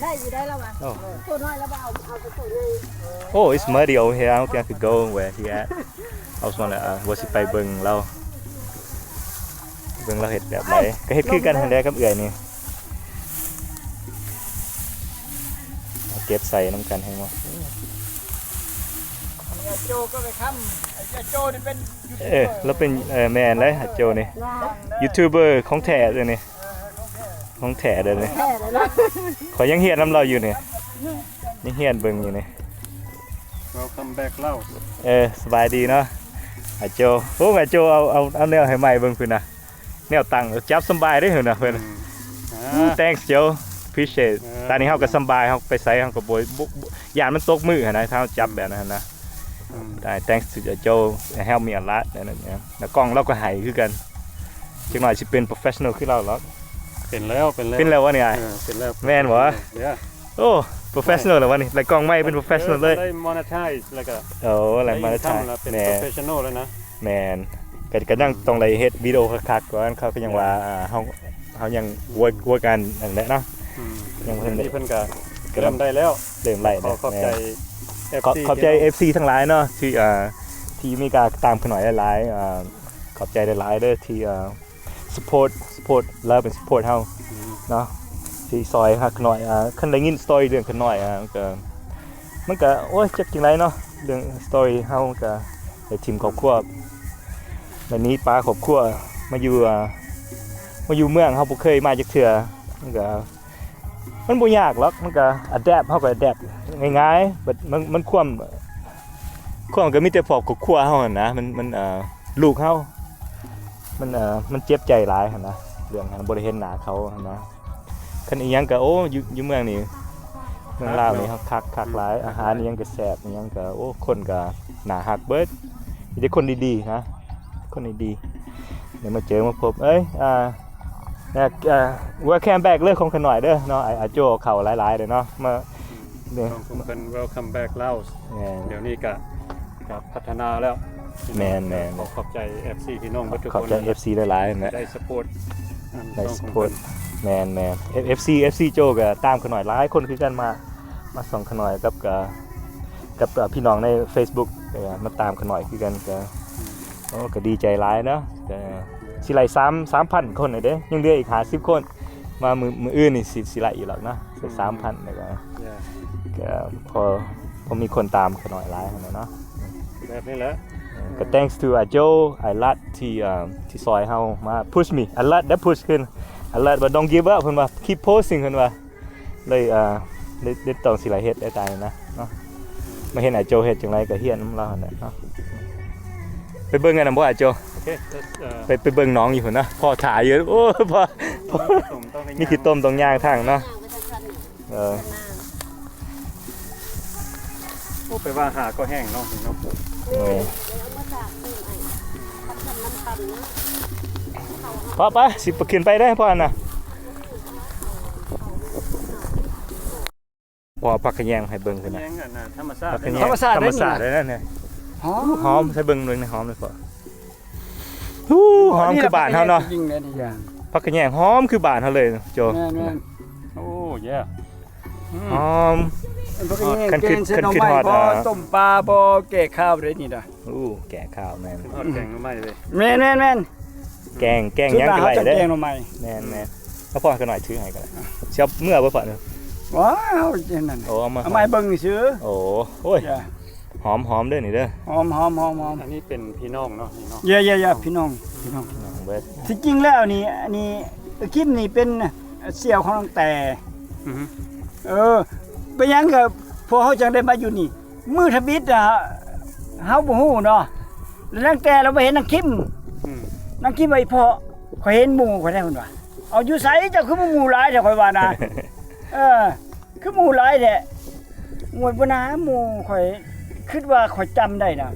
ได้อยู่ได้แล้วว่ะพูดน้อยแล้วบ่เอาไปพูดใหญ่ Oh, it's muddy over here. I don't think I could go where he at. I was wondering, was he ไปเบิ่งเราเฮ็ดแบบไหนก็เฮ็ดคือกันหั่นแหละกับเอื้อยนี่เอาเก็บใส่น้ำกันให้หมด โจก็ไปค้ำไอ้โจนี่เป็น แล้วเป็นแมนเลยหัดโจนี่ยูทูบเบอร์ของแท้เลยนี่ของแท้เลยนี่ แท้เลยเนาะ ขอยังเฮียนน้ำเราอยู่นี่ยังเฮียนเบิ่งอยู่นี่ Welcome back เล่า สบายดีเนาะหัดโจโอ้หัดโจเอาแนวให้ใหม่เบิ่งเพิ่นน่ะแนวตั้งจับสบายได้เพิ่นน่ะเพิ่น Thanks Joe appreciate ตอนนี้เฮาก็สบายเฮาไปไสเฮาก็บ่ย่านมันตกมือหั่นนะถ้าเฮาจับแบบนั้นนะได้ thanks to Joe help me a lot นั่นน่ะแล้วกล้องเราก็ให้คือกันจักหน่อยสิเป็น professional คือเราหรอก เป็นแล้วเป็นแล้ววะเนี่ย เป็นแล้ว แม่นบ่ Yeah โอ้ professional แล้ววะนี่ไล่กล้องไม่เป็น professional เลย ได้ monetize แล้วก็ โอ้ไล่มาได้ เป็น แม่ professional แล้วนะ แม่นก็ยังต้องไล่เฮ็ดวิดีโอคักๆก่อนเขาก็ยังว่าเฮายังwork กันนั่นแหละเนาะยังเพิ่น นี่เพิ่นก็เริ่มได้แล้ว เริ่มไล่ ขอบใจ ขอบใจ FC ทั้งหลายเนาะที่มีการตามขน่อยหลายขอบใจหลายๆเด้อที่support love and support เฮาเนาะที่ซอยฮักหน่อยคันได้ยินสตอรี่เรื่องขน่อยมันก็โอ้ยจักจังไดเนาะเรื่องสตอรี่เฮาก็ได้ทีมครอบครัววันนี้ป้าครอบครัวมาอยู่เมืองเฮาบ่เคยมาจักเทื่อมันบ่ยากหรอกมันก็ adapt เฮาก็ adapt ง่ายๆแบบมันความก็มีแต่พอครอบครัวเฮาหั่นนะมันลูกเฮามันเจ็บใจหลายหั่นนะเรื่องบ่ได้เห็นหน้าเขาหั่นนะคันอีหยังก็โอ้อยู่เมืองนี่เมืองลาวนี่เฮาคักหลายอาหารอีหยังก็แซ่บอีหยังก็โอ้คนก็น่าฮักเบิดมีแต่คนดีๆนะคนดีๆเดี๋ยวมาเจอมาพบwelcome back เรื่องของขน่อยเด้อเนาะไอ้โจเข้าหลายๆเด้อเนาะมาเนี่ย ต้องเป็น welcome back เล่าเดี๋ยวนี้ก็พัฒนาแล้ว แมนขอบใจ FC พี่น้องทุกคน ขอบใจ FC หลายๆนะ ได้ support ได้ support แมนFC โจก็ตามขน่อยหลายคนคือกันมาส่องขน่อยกับพี่น้องใน Facebook มาตามขน่อยคือกันก็ดีใจหลายเนาะสิไล่3,000 คนเด้ยังเหลืออีก50 คนมามืออื่นนี่สิไล่อีกหรอกเนาะ3,000แล้วก็พอมีคนตามขน่อยหลายเนาะแบบนี้แหละ ก็ thanks to Joe ไอ้ลัดที่ซอยเฮามา push me ไอ้ลัดได้ push ขึ้นไอ้ลัดว่า don't give up เพิ่นว่า keep posting เพิ่นว่าเลยได้ต้องสิหลายเฮ็ดได้ตายนะเนาะมาเห็นไอ้โจเฮ็ดจังไดก็เฮียนนำเราหั่นแหละเนาะไปเบิ่งกันนำบ่ไอ้โจไปเบิ่งน้องอยู่พุ่นนะพ่อถ่ายอยู่โอ้พ่อนี่คือต้มต้องย่างทางเนาะไปว่าหาก็แห้งเนาะ พ่อไปสิไปขึ้นไปได้พ่อน่ะพ่อพักขะแยงให้เบิ่งขึ้นนะ ธรรมชาติ ธรรมชาติเลยนะเนี่ยหอมใส่เบิ่งนึงนะหอมเลยพ่อหอมคือบ้านเฮาเนาะพักขะแยงหอมคือบ้านเฮาเลยโจ โอ้เย่ หอม คันขึ้นฮอดต้มปลาบ่แก่ข้าวได้นี่ดะแกงข้าวแม่น ทอดแกงหน่อไม้เลย แม่นแกงยังก็ได้เด้ แกงหน่อไม้แม่นแล้วพ่อก็หน่อยถือให้ก็ได้เสียเมื่อบ่พ่อเนาะ ว้าวจังนั้น โอ้เอามาเบิ่งซื่อโอ้ยหอมเด้อนี่เด้อหอมอันนี้เป็นพี่น้องเนาะพี่น้องอย่าพี่น้องเบิดที่จริงแล้วนี่อันนี้คลิปนี่เป็นเสี่ยวของน้องแต่เป็นหยังก็พอเฮาจังได้มาอยู่นี่มือทบิดเฮาบ่ฮู้เนาะแล้วนางแต่เราบ่เห็นนางคิมนางคิมไอ้พ่อข่อยเห็นหมู่ข่อยได้เพิ่นว่าเอาอยู่ไสเจ้าคือหมู่หลายแต่ข่อยว่านะคือหมู่หลายแท้หมู่บ่นะหมู่ข่อยคิดว่าข่อยจำได้นะ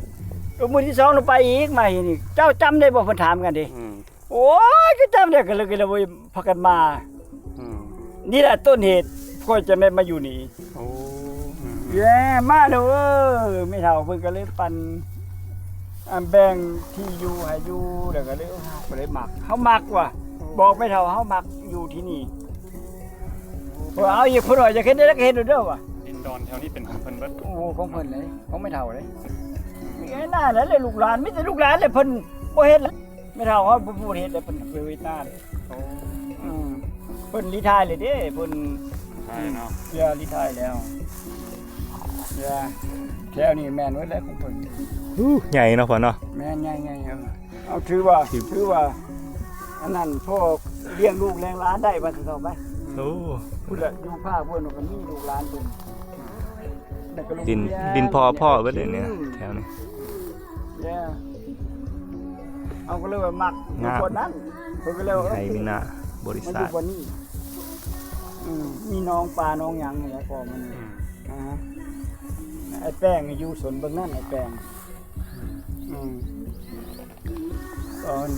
มื้อที่2เราไปอีกมาเห็นอีกเจ้าจำได้บ่เพิ่นถามกันดิโอ้ยก็จำได้ก็เลยบ่พากันมานี่แหละต้นเหตุผ ค่อยจะได้มาอยู่นี่ โอ้ แย่มาเด้อไม่เท่าเพิ่นก็เลยปั่นแบ่งที่อยู่ให้อยู่แล้วก็เลยบ่ได้มักเฮามักว่ะบอกไม่เท่าเฮามักอยู่ที่นี่ว่าเอาอีกเพิ่นว่าจะเฮ็ดได้ก็เฮ็ดเด้อว่ะ ดินดอนแถวนี้เป็นของเพิ่นเบิด โอ้ของเพิ่นเลยของไม่เท่าเลยมีไอ้หน้าแล้วเลยลูกหลานมีแต่ลูกหลานเลยเพิ่นบ่เฮ็ดแล้วไม่เท่าเฮาบ่พูดเฮ็ดเลยเพิ่นไปเฮ็ดหน้าเลย โอ้ เพิ่นรีไทายเลยเด้เพิ่น ใช่เนาะ รีไทายแล้วแถวนี้แม่นไว้แล้วของเพิ่น ใหญ่เนาะพ่อเนาะ แม่นใหญ่ๆเอาถือว่าอันนั้นพ่อเลี้ยงลูกเลี้ยงหลานได้ว่าสิต่อไป โอ้ พุ่นละอยู่ภาคเพิ่นก็มีลูกหลานเพิ่นแล้วก็ลูก ดิน เลี้ยง ดินพ่อเบิดเลยเนี่ยแถวนี้ เอาก็เลยว่ามักอยู่คนนั้นเพิ่นก็เลยว่า ไทยมินะบริ มันอ ษัท ยู่บนนี้มีน้องปลาน้องหยังนี่แหละพ่อมันไอ้แป้งอยู่สวนเบิ่งนั่นไอ้แป้งตอน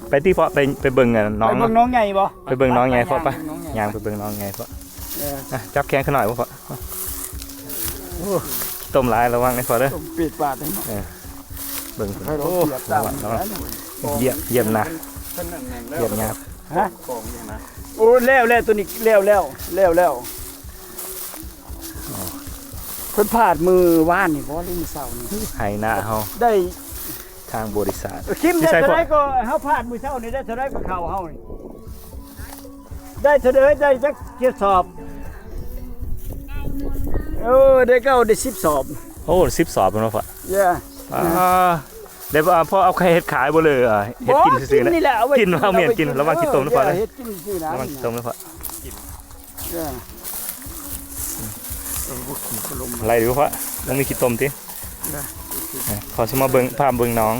ไปที่พ่อไปเบิ่งน้อง ไปเบิ่งน้องใหญ่บ่ ไปเบิ่งน้องใหญ่พ่อไป น้องใหญ่ ย่างไปเบิ่งน้องใหญ่พ่อจับแขนขึ้นหน่อยพ่อโอ้ต้มหลายระวังไอ้พ่อเด้อ ต้มปิดปากให้หน่อย เบิ่ง ให้เรา โอ้ เสียบตาม ระวังเยี่ยมนะ เพิ่นนั่นแน่นแล้ว เยี่ยมยาก ฮะ กองอย่างนะ โอ้แล้วตัวนี้แล้วเพิ่นพลาดมือว่านนี่บ่ลืมเศร้านี่ ไห้หน้าเฮา ได้ ทางบริษัท คิมได้ ใช่ เท่า พ่อ ไรก็เฮาพลาดมือเศร้านี่ได้เท่าไรก็เข้าเฮานี่ได้เท่าไรได้จักเจ็ดสอบได้เก้าได้10สอบ โอ้10 สอบแล้วเนาะพ่อ เย่ เดี๋ยวพ่อเอาใครเฮ็ดขายบ่เลยเฮ็ดกินซื่อๆนะ นี่แหละเอาไว้ กินเอาเมียนกินระวังขี้ตมนะพ่อเด้อ เฮ็ดกินซื่อนะ ระวังขี้ตมนะพ่อ อะไรดูพ่อต้องมีขี้ตมติขอสมาเบิ่งภาพเบิ่งน้อง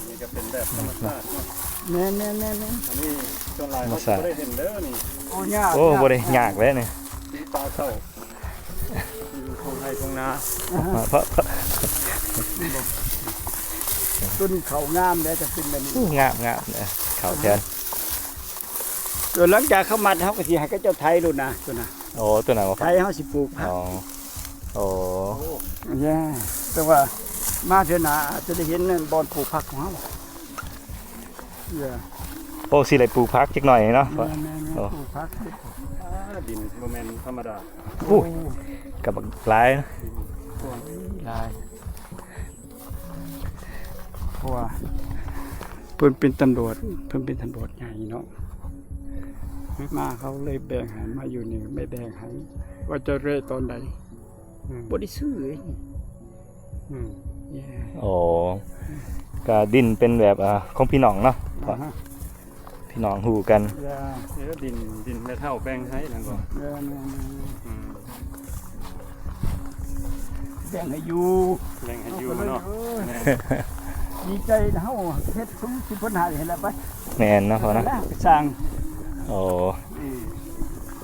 นี่ก็เป็นแบบธรรมชาติเนาะ แม่น อันนี้จนหลายเขาบ่ได้เห็นเด้อนี่ โอ้ยาก โอ้บ่ได้ยากเลยนี่ ปลาเต่าอยู่ทงไทยทงนา เพราะ ต้นเขางามได้จะเป็นแบบนี้ งามเขาแทน หลังจากเขามัดเขาก็สิให้เขาเจ้าไทยรุ่นนะตัวน่ะ โอ้ตัวไหนวะ ไทยเขาสิปลูกผัก อ๋อโอ้ แย่แต่ว่ามาเถอะนะจะได้เห็นบอนปลูกผักของเขาแย่ โอ้สิได้ปลูกพักจักหน่อยเนาะ แม่ปลูกผัก ดินบ่แม่นธรรมดา อู้กับบักหลายนะ ลายเพราะว่าเพิ่นเป็นตำรวจใหญ่เนาะมาเขาเลยแบ่งให้มาอยู่นี่ไม่แบ่งให้ว่าจะเร่ตอนใดบ่ได้ซื้อเลยแย่ โอ้ก็ดินเป็นแบบของพี่น้องเนาะเพราะพี่น้องฮู้กัน แย่ นี่ก็ดินแม่เฒ่าแปลงให้นั่นบ่ แบ่งให้อยู่ แบ่งให้อยู่เนาะ ดีใจนะเฮาเฮ็ดซุ้มสิเพิ่นหาเห็นแล้วไป แม่นเนาะพ่อนะ สร้าง โอ้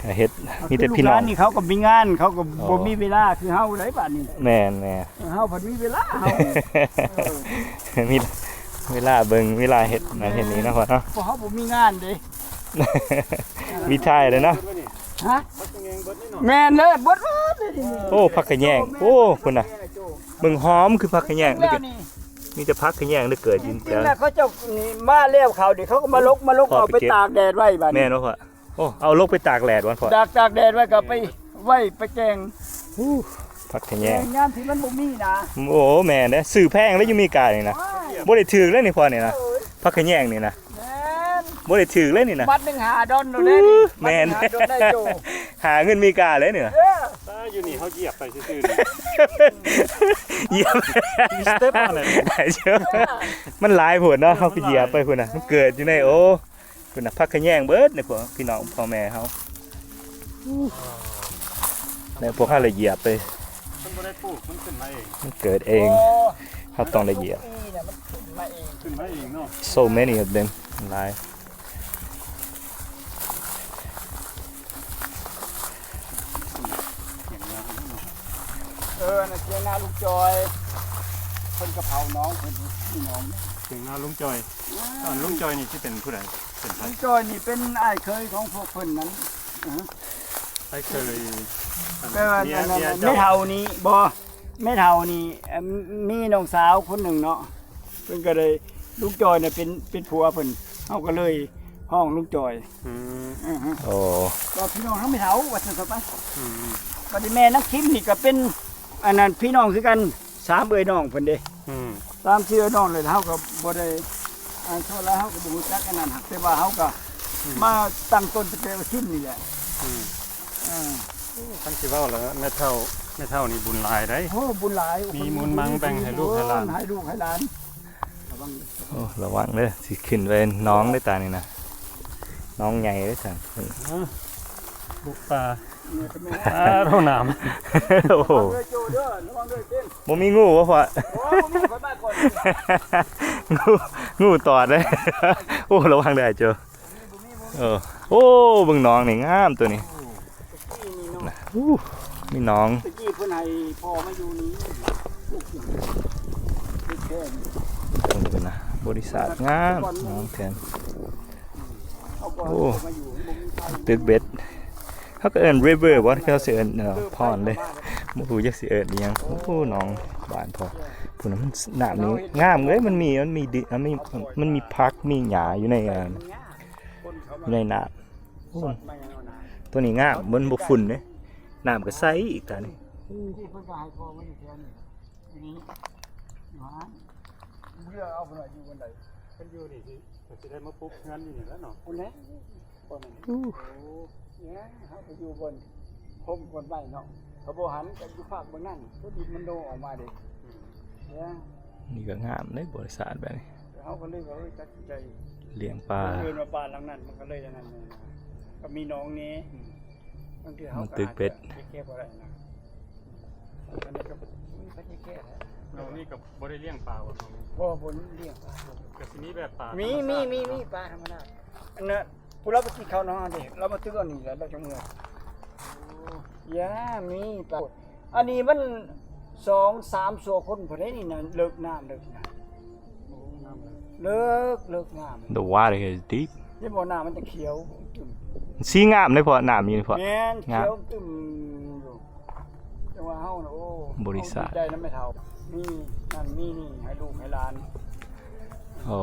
ก็เฮ็ดมีแต่พี่น้อง นี่เขาก็มีงานเขาก็บ่มีเวลาคือเฮาได้บัดนี้ แม่น เฮาพันมีเวลาเฮา มีเวลาเบิ่งเวลาเฮ็ดนั่นเฮ็ดนี้เนาะพ่อเนาะ เพราะเฮาบ่มีงานเด้ มีทายเลยเนาะ ฮะแม่นเลยเบิดเลยนี่ โอ้ผักกระแยงโอ้พุ่นน่ะเบิ่งหอมคือผักกระแยง แล้วนี่ มีแต่ผักกระแยงได้เกิดยิน จริ แล้ ง ว ๆแล้วเขาเจ้านี่มาแล้วเขาเดี๋ยวเขาก็มาลกเอาไปตากแดดไว้บัด แม่ นี้ เนาะพ่อโอ้เอาลกไปตากแดดวันพ่อ ตากแดดไว้ก็ไปไว้ไปแกง ผักกระแยง งานที่มันบ่มีนะ โอ้แม่เด้อซื้อแพงแล้วอยู่มีกานี่นะบ่ได้ถือเลยนี่พ่อนี่นะผักกระแยงนี่นะ แม่น บ่ได้ถือเลยนี่นะ บัดหนึง5ดอนโดนได้นี่ แม่น บัดหนึ่ง5ดอนได้โจ หาเงินมีกาเลยนี่นะ ถ้าอยู่นี่เฮาเหยียบไปซื่อๆนี่ เหยียบ มีสเต็ปอะไร มันหลายผลเนาะเฮาก็เหยียบไปพุ่นน่ะมันเกิดอยู่ในโอ้พุ่นน่ะผักกระแยงเบิดนี่พวกพี่น้องพ่อแม่เฮาแล้วพวกเฮาเลยเหยียบไป มันบ่ได้ปลูกมันขึ้นมาเอง มันเกิดเองเฮาต้องได้เหยียบ ปีเนี่ยมันขึ้นมาเอง ขึ้นมาเองเนาะ so many of them หลาย น่ะเสียงนาลูกจอยเพิ่นกระเพราน้องเพิ่นพี่น้อง ถึงหน้าลุงจอยลุงจอยนี่ที่เป็นผู้ใดเป็นใคร ลุงจอยนี่เป็นอ้ายเคยของพวกเพิ่นนั้น ใครเคย ก็ไม่เท่านี้บ่ไม่เท่านี้มีน้องสาวคนหนึ่งเนาะเพิ่นก็เลยลุงจอยเนี่ยเป็นผัวเพิ่นเฮาก็เลยห้องลุงจอย โอ้ ก็พี่น้องทั้งไม่เท่าว่าซั่นซะปะบัดนี้แม่นักคิมนี่ก็เป็นอันนั้นพี่น้องคือกัน3เอ้ยน้องเพิ่นเด้3เชื่อน้องเลยเฮาก็บ่ได้เท่าไรเฮาก็บ่รู้จักอันนั้นหักแต่ว่าเฮาก็มาตั้งต้นเป็นอาชีพนี่แหละท่านคิดว่าแล้วแม่เท่านี่บุญหลายได้ โอ้บุญหลาย มีมูลมังแบ่งให้ลูกให้หลาน ให้ลูกให้หลาน โอ้ระวังเด้อสิขึ้นไปน้องได้ตานี่นะน้องใหญ่ได้สั่ง ลูกปลาเท่าน้ำ โอ้โหบ่มีงูวะพ่องูตอดเลยโอ้ระวังได้เจ้าโอ้เบิ่งน้องนี่งามตัวนี้มีน้อง ตะกี้เพิ่นให้พ่อมาอยู่นี่ลูกอยู่แค่ ตรงนี้นะบริษัทงามน้องแทนโอ้ตึกเบ็ดเขาก็เอิ้น river บ่เขาสิเอิ้นพอนเลยบ่ฮู้จักสิเอิ้นอิหยังโอ้น้องบ้านพ่อพุ่นน่ะมันน้ำนี้งามเลยมันมีดิมันมีพักมีหญ้าอยู่ในน้ำโอ้ตัวนี้งามมันบ่ฝุ่นเด้น้ำก็ใสอีกตานี่ ที่เพิ่นก็ให้พ่อมาอยู่แถวนี้นี่หาเรือเอาเพิ่นอยู่บนใด เพิ่นอยู่นี่สิได้มาปุ๊บงานอยู่นี่แล้วเนาะ คนแล้วบ่มันเนี่ยเฮาไปอยู่บนพมบนใบเนาะเขาบ่หันกันอยู่ภาคบนนั่นก็ดินมันโดออกมาเด้เนี่ย นี่ก็งามเลยบริษัทแบบนี้ เขาก็เลยว่าตัดใจ เลี้ยงปลา เดินมาบ้านหลังนั้นมันก็เลยอย่างนั้นก็มีน้องนี้บางทีเขาก็แก้บ่ได้นะอันนี้ก็ไม่ใช่แก้แล้ว เรานี่ก็บ่ได้เลี้ยงปลาบ่ครับ พ่อบนเลี้ยงปลา ก็สิมีแบบปลา มี มี ปลาธรรมดาอันนั้นผู้เราไปกินข้าวน้องเด็กเรามาตื้ออันนี้แล้วเราจะเมื่อยามีปลาอันนี้มัน2-3ชั่วคนพอได้นี่นะเลิกน้ำเลิกน้ำเลิกน้ำ The water is deep นี่บ่อน้ำมันจะเขียวตึม สีงามเลยพอน้ำอยู่พอ แม่นเขียวตึมอยู่จังว่าเฮาน่ะโอ้ บริษัท ใจนั้นไม่เท่ามีนั่นมีนี่ให้ลูกให้หลาน โอ้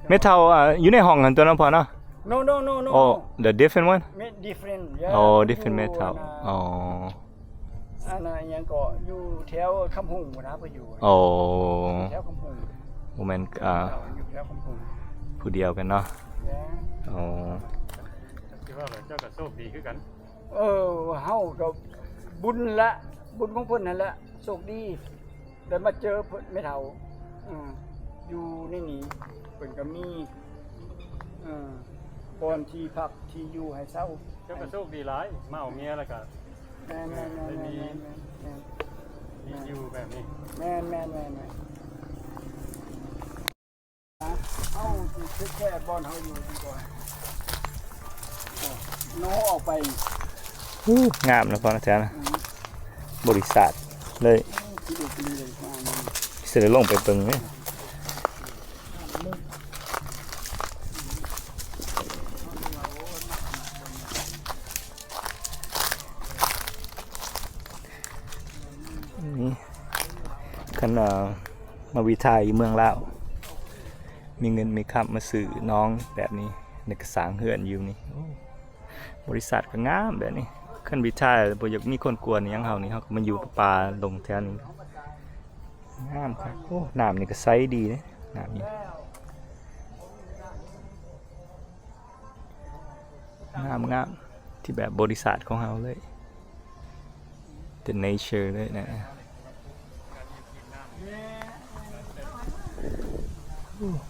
ไม่เท่าอยู่ในห้องกันตัวนั้นพอเนาะ no โอ้ the different one different โอ้ different metal อ๋อ อันนั้นยังก็อยู่แถวคำหุ่งนะไปอยู่ โอ้ แถวคำหุ่ง โมเมนต์อยู่แถวคำหุ่ง ผู้เดียวกันเนาะอ๋อ คิดว่าเจ้าก็โชคดีคือกัน เฮาก็บุญของเพิ่นนั่นแหละโชคดีได้มาเจอเพิ่นไม่เท่าอยู่ในนี้เพิ่นก็มีบอนที่พักที่อยู่ให้เศร้า เจ้าก็โชคดีหลายมาเอาเมียแล้วก็ แม่น มีอยู่แบบนี้ แม่นเอาสิแค่บอนเฮาอยู่ดีกว่าน้อออกไป งามนะพอนะจ๊ะนะบริษัทเลยเสร็จลงไปเบิ่งเนี่ยนี่คันมาวิทายเมืองลาวมีเงินมีคำมาซื้อน้องแบบนี้ในกระสางเหือนอยู่นี่บริษัทก็งามแบบนี้คันวิทายบ่อยากมีคนกวนยังเฮานี่เฮาก็มาอยู่ป่าลงแถวนี้งามครับโอ้น้ำนี่ก็ใสดีเด้น้ำนี่งามที่แบบบริษัทของเฮาเลย The nature เลยนะ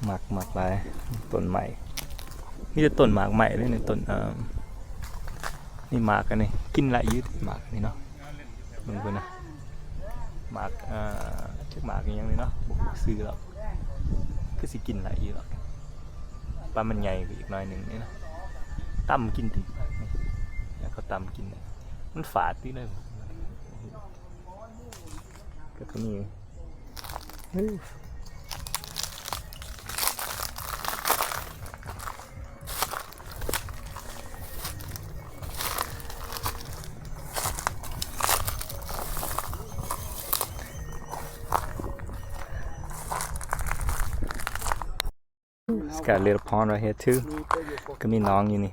หมากไปต้นใหม่มีแต่ต้นหมากใหม่เลยในต้นนี่หมากกันนี่กินหลายยืดหมากนี่เนาะมึงคนนะหมากชื่อหมากอย่างนี้เนาะบุกซื้อแล้วก็สิกินหลายยืดหรอกปลามันใหญ่อีกหน่อยหนึ่งนี่นะตำกินดิเขาตำกินมันฝาดที่เลยก็มี It's got a little pond right here too ก็มีน้องอยู่นี่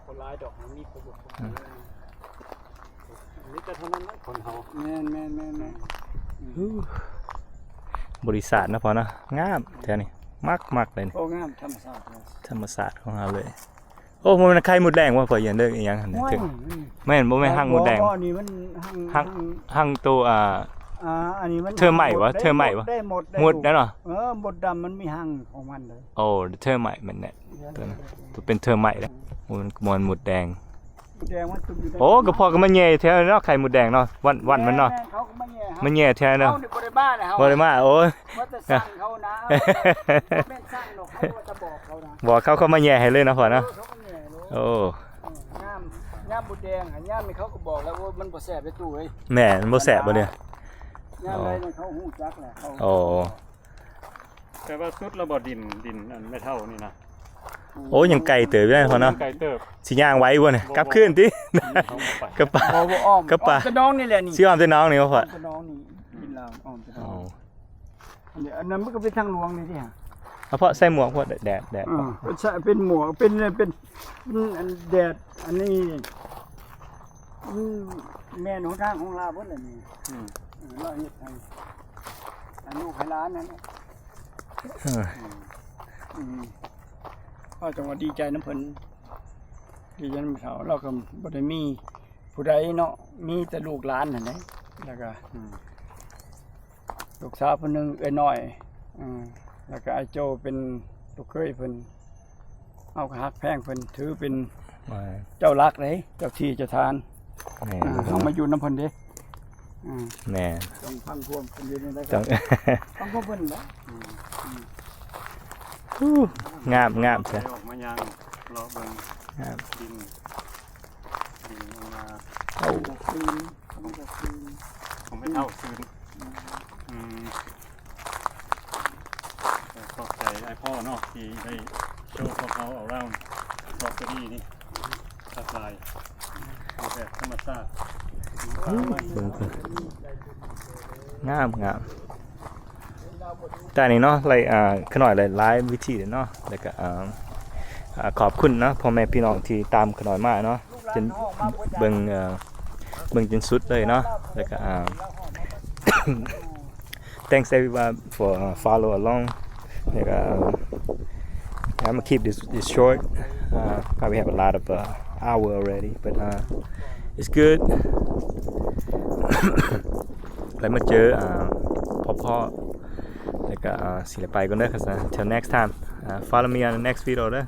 คนร้ายดอกมันมีประโยชน์นี่จะเท่านั้นนะคนเฮาแม่บริษัทนะพอนะงามแถวนี้มักเลยนี่ โอ้งามธรรมชาติ ธรรมศาสตร์ของเราเลยโอ้มันไข่มดแดงว่าพออย่างเด้ออีหยังหั่นถึงแม่นบ่แม่นหั่งมดแดง นี่มัน หั่งตัวอันนี้มัน เธอใหม่วะได้หมด หมดแล้วเนาะ หมดดำมันมีหั่งของมันเลย โอ้เธอใหม่มันเนี่ยตัวนั้นตัวเป็นเธอใหม่แล้วมันหมดแดง แดงมันตุ่มอยู่ โอ้ก็พอก็มาแย่แถวเนาะไข่มดแดงเนาะวันมันเนาะ เขาก็มาแย่ มันแย่แถวเนาะ เขานี่บ่ได้บ้านะเฮา บ่ได้มาโอ้ย ว่าจะสร้างเขานะแม่นสร้างหรอกเขาว่าจะบอกเขานะ บอกเขามาแย่ให้เลยนะพ่อเนาะ เขาก็แย่เลย โอ้ ย่ามบุแดงย่ามนี่เขาก็บอกแล้วว่ามันบ่แซ่บไปตู้เอ้ย แม่มันบ่แสบบ่เนี่ย ย่ามใดเนี่ยเขาฮู้จักแหละเขา โอ้ แต่ว่าสุดระบบดินอันไม่เท่านี่นะ โอ้ยังไกลเติบอยู่ได้พ่อเนาะ ไกลเติบ สิย่างไว้บ่เนี่ยกลับคืนติกระปา บ่อ้อม กระปา จะน้องนี่แหละนี่ สิอ้อมแต่น้องนี่บ่พ่อ จะน้องนี่กินลาวอ้อมจะน้ อ๋ อ อง อันนั้นมันก็เป็นทางหลวงนี่ที่ฮะ เอาพ่อใส่หมวกพ่อแดด เป็นหมวกเป็นอันแดดอันนี้แม่นหนทางของลาวเพิ่นน่ะนี่เราเฮ็ดให้อันลูกให้หลานนั่นน่ะก็จังว่าดีใจน้ำเพิ่นดีใจน้ำเขาเราก็บ่ได้มีผู้ใดเนาะมีแต่ลูกหลานนั่นแหละแล้วก็ลูกสาวคนนึงน้อยแล้วก็ไอ้โจเป็นลูกเคยเพิ่นเอาฮักแพงเพิ่นถือเป็นเจ้ารักเลยเจ้าที่เจ้าทานเอามาอยู่น้ำเพิ่นเด้ แม่ ต้องพังพวงเพิ่นอยู่ในนั้น ต้อง พังพวงเพิ่นเนาะ งามใช่ ออกมายางรอเบิ่ง งาม ดินออกมา โอ้ คืนมันก็คืน ผมไม่เท่าคืนขอบใจไอ้พ่อเนาะที่ได้โชว์ของเขาเอาเล่าสตรอเบอรี่นี่ทักลายเอาแบบธรรมชาติ งามแต่นี่เนาะอะไรขน่อยหลายวิธีเนาะแล้วก็ขอบคุณเนาะพ่อแม่พี่น้องที่ตามขน่อยมาเนาะจนเบิ่งจนสุดเลยเนาะแล้วก็ thanks everyone for follow along แล้วก็ I'm gonna keep this short probably have a lot of hour already but it's good แล้วมาเจอพ่อแล้วก็ศิลปะกันเด้อครับนะ till next time follow me on the next video เด้อ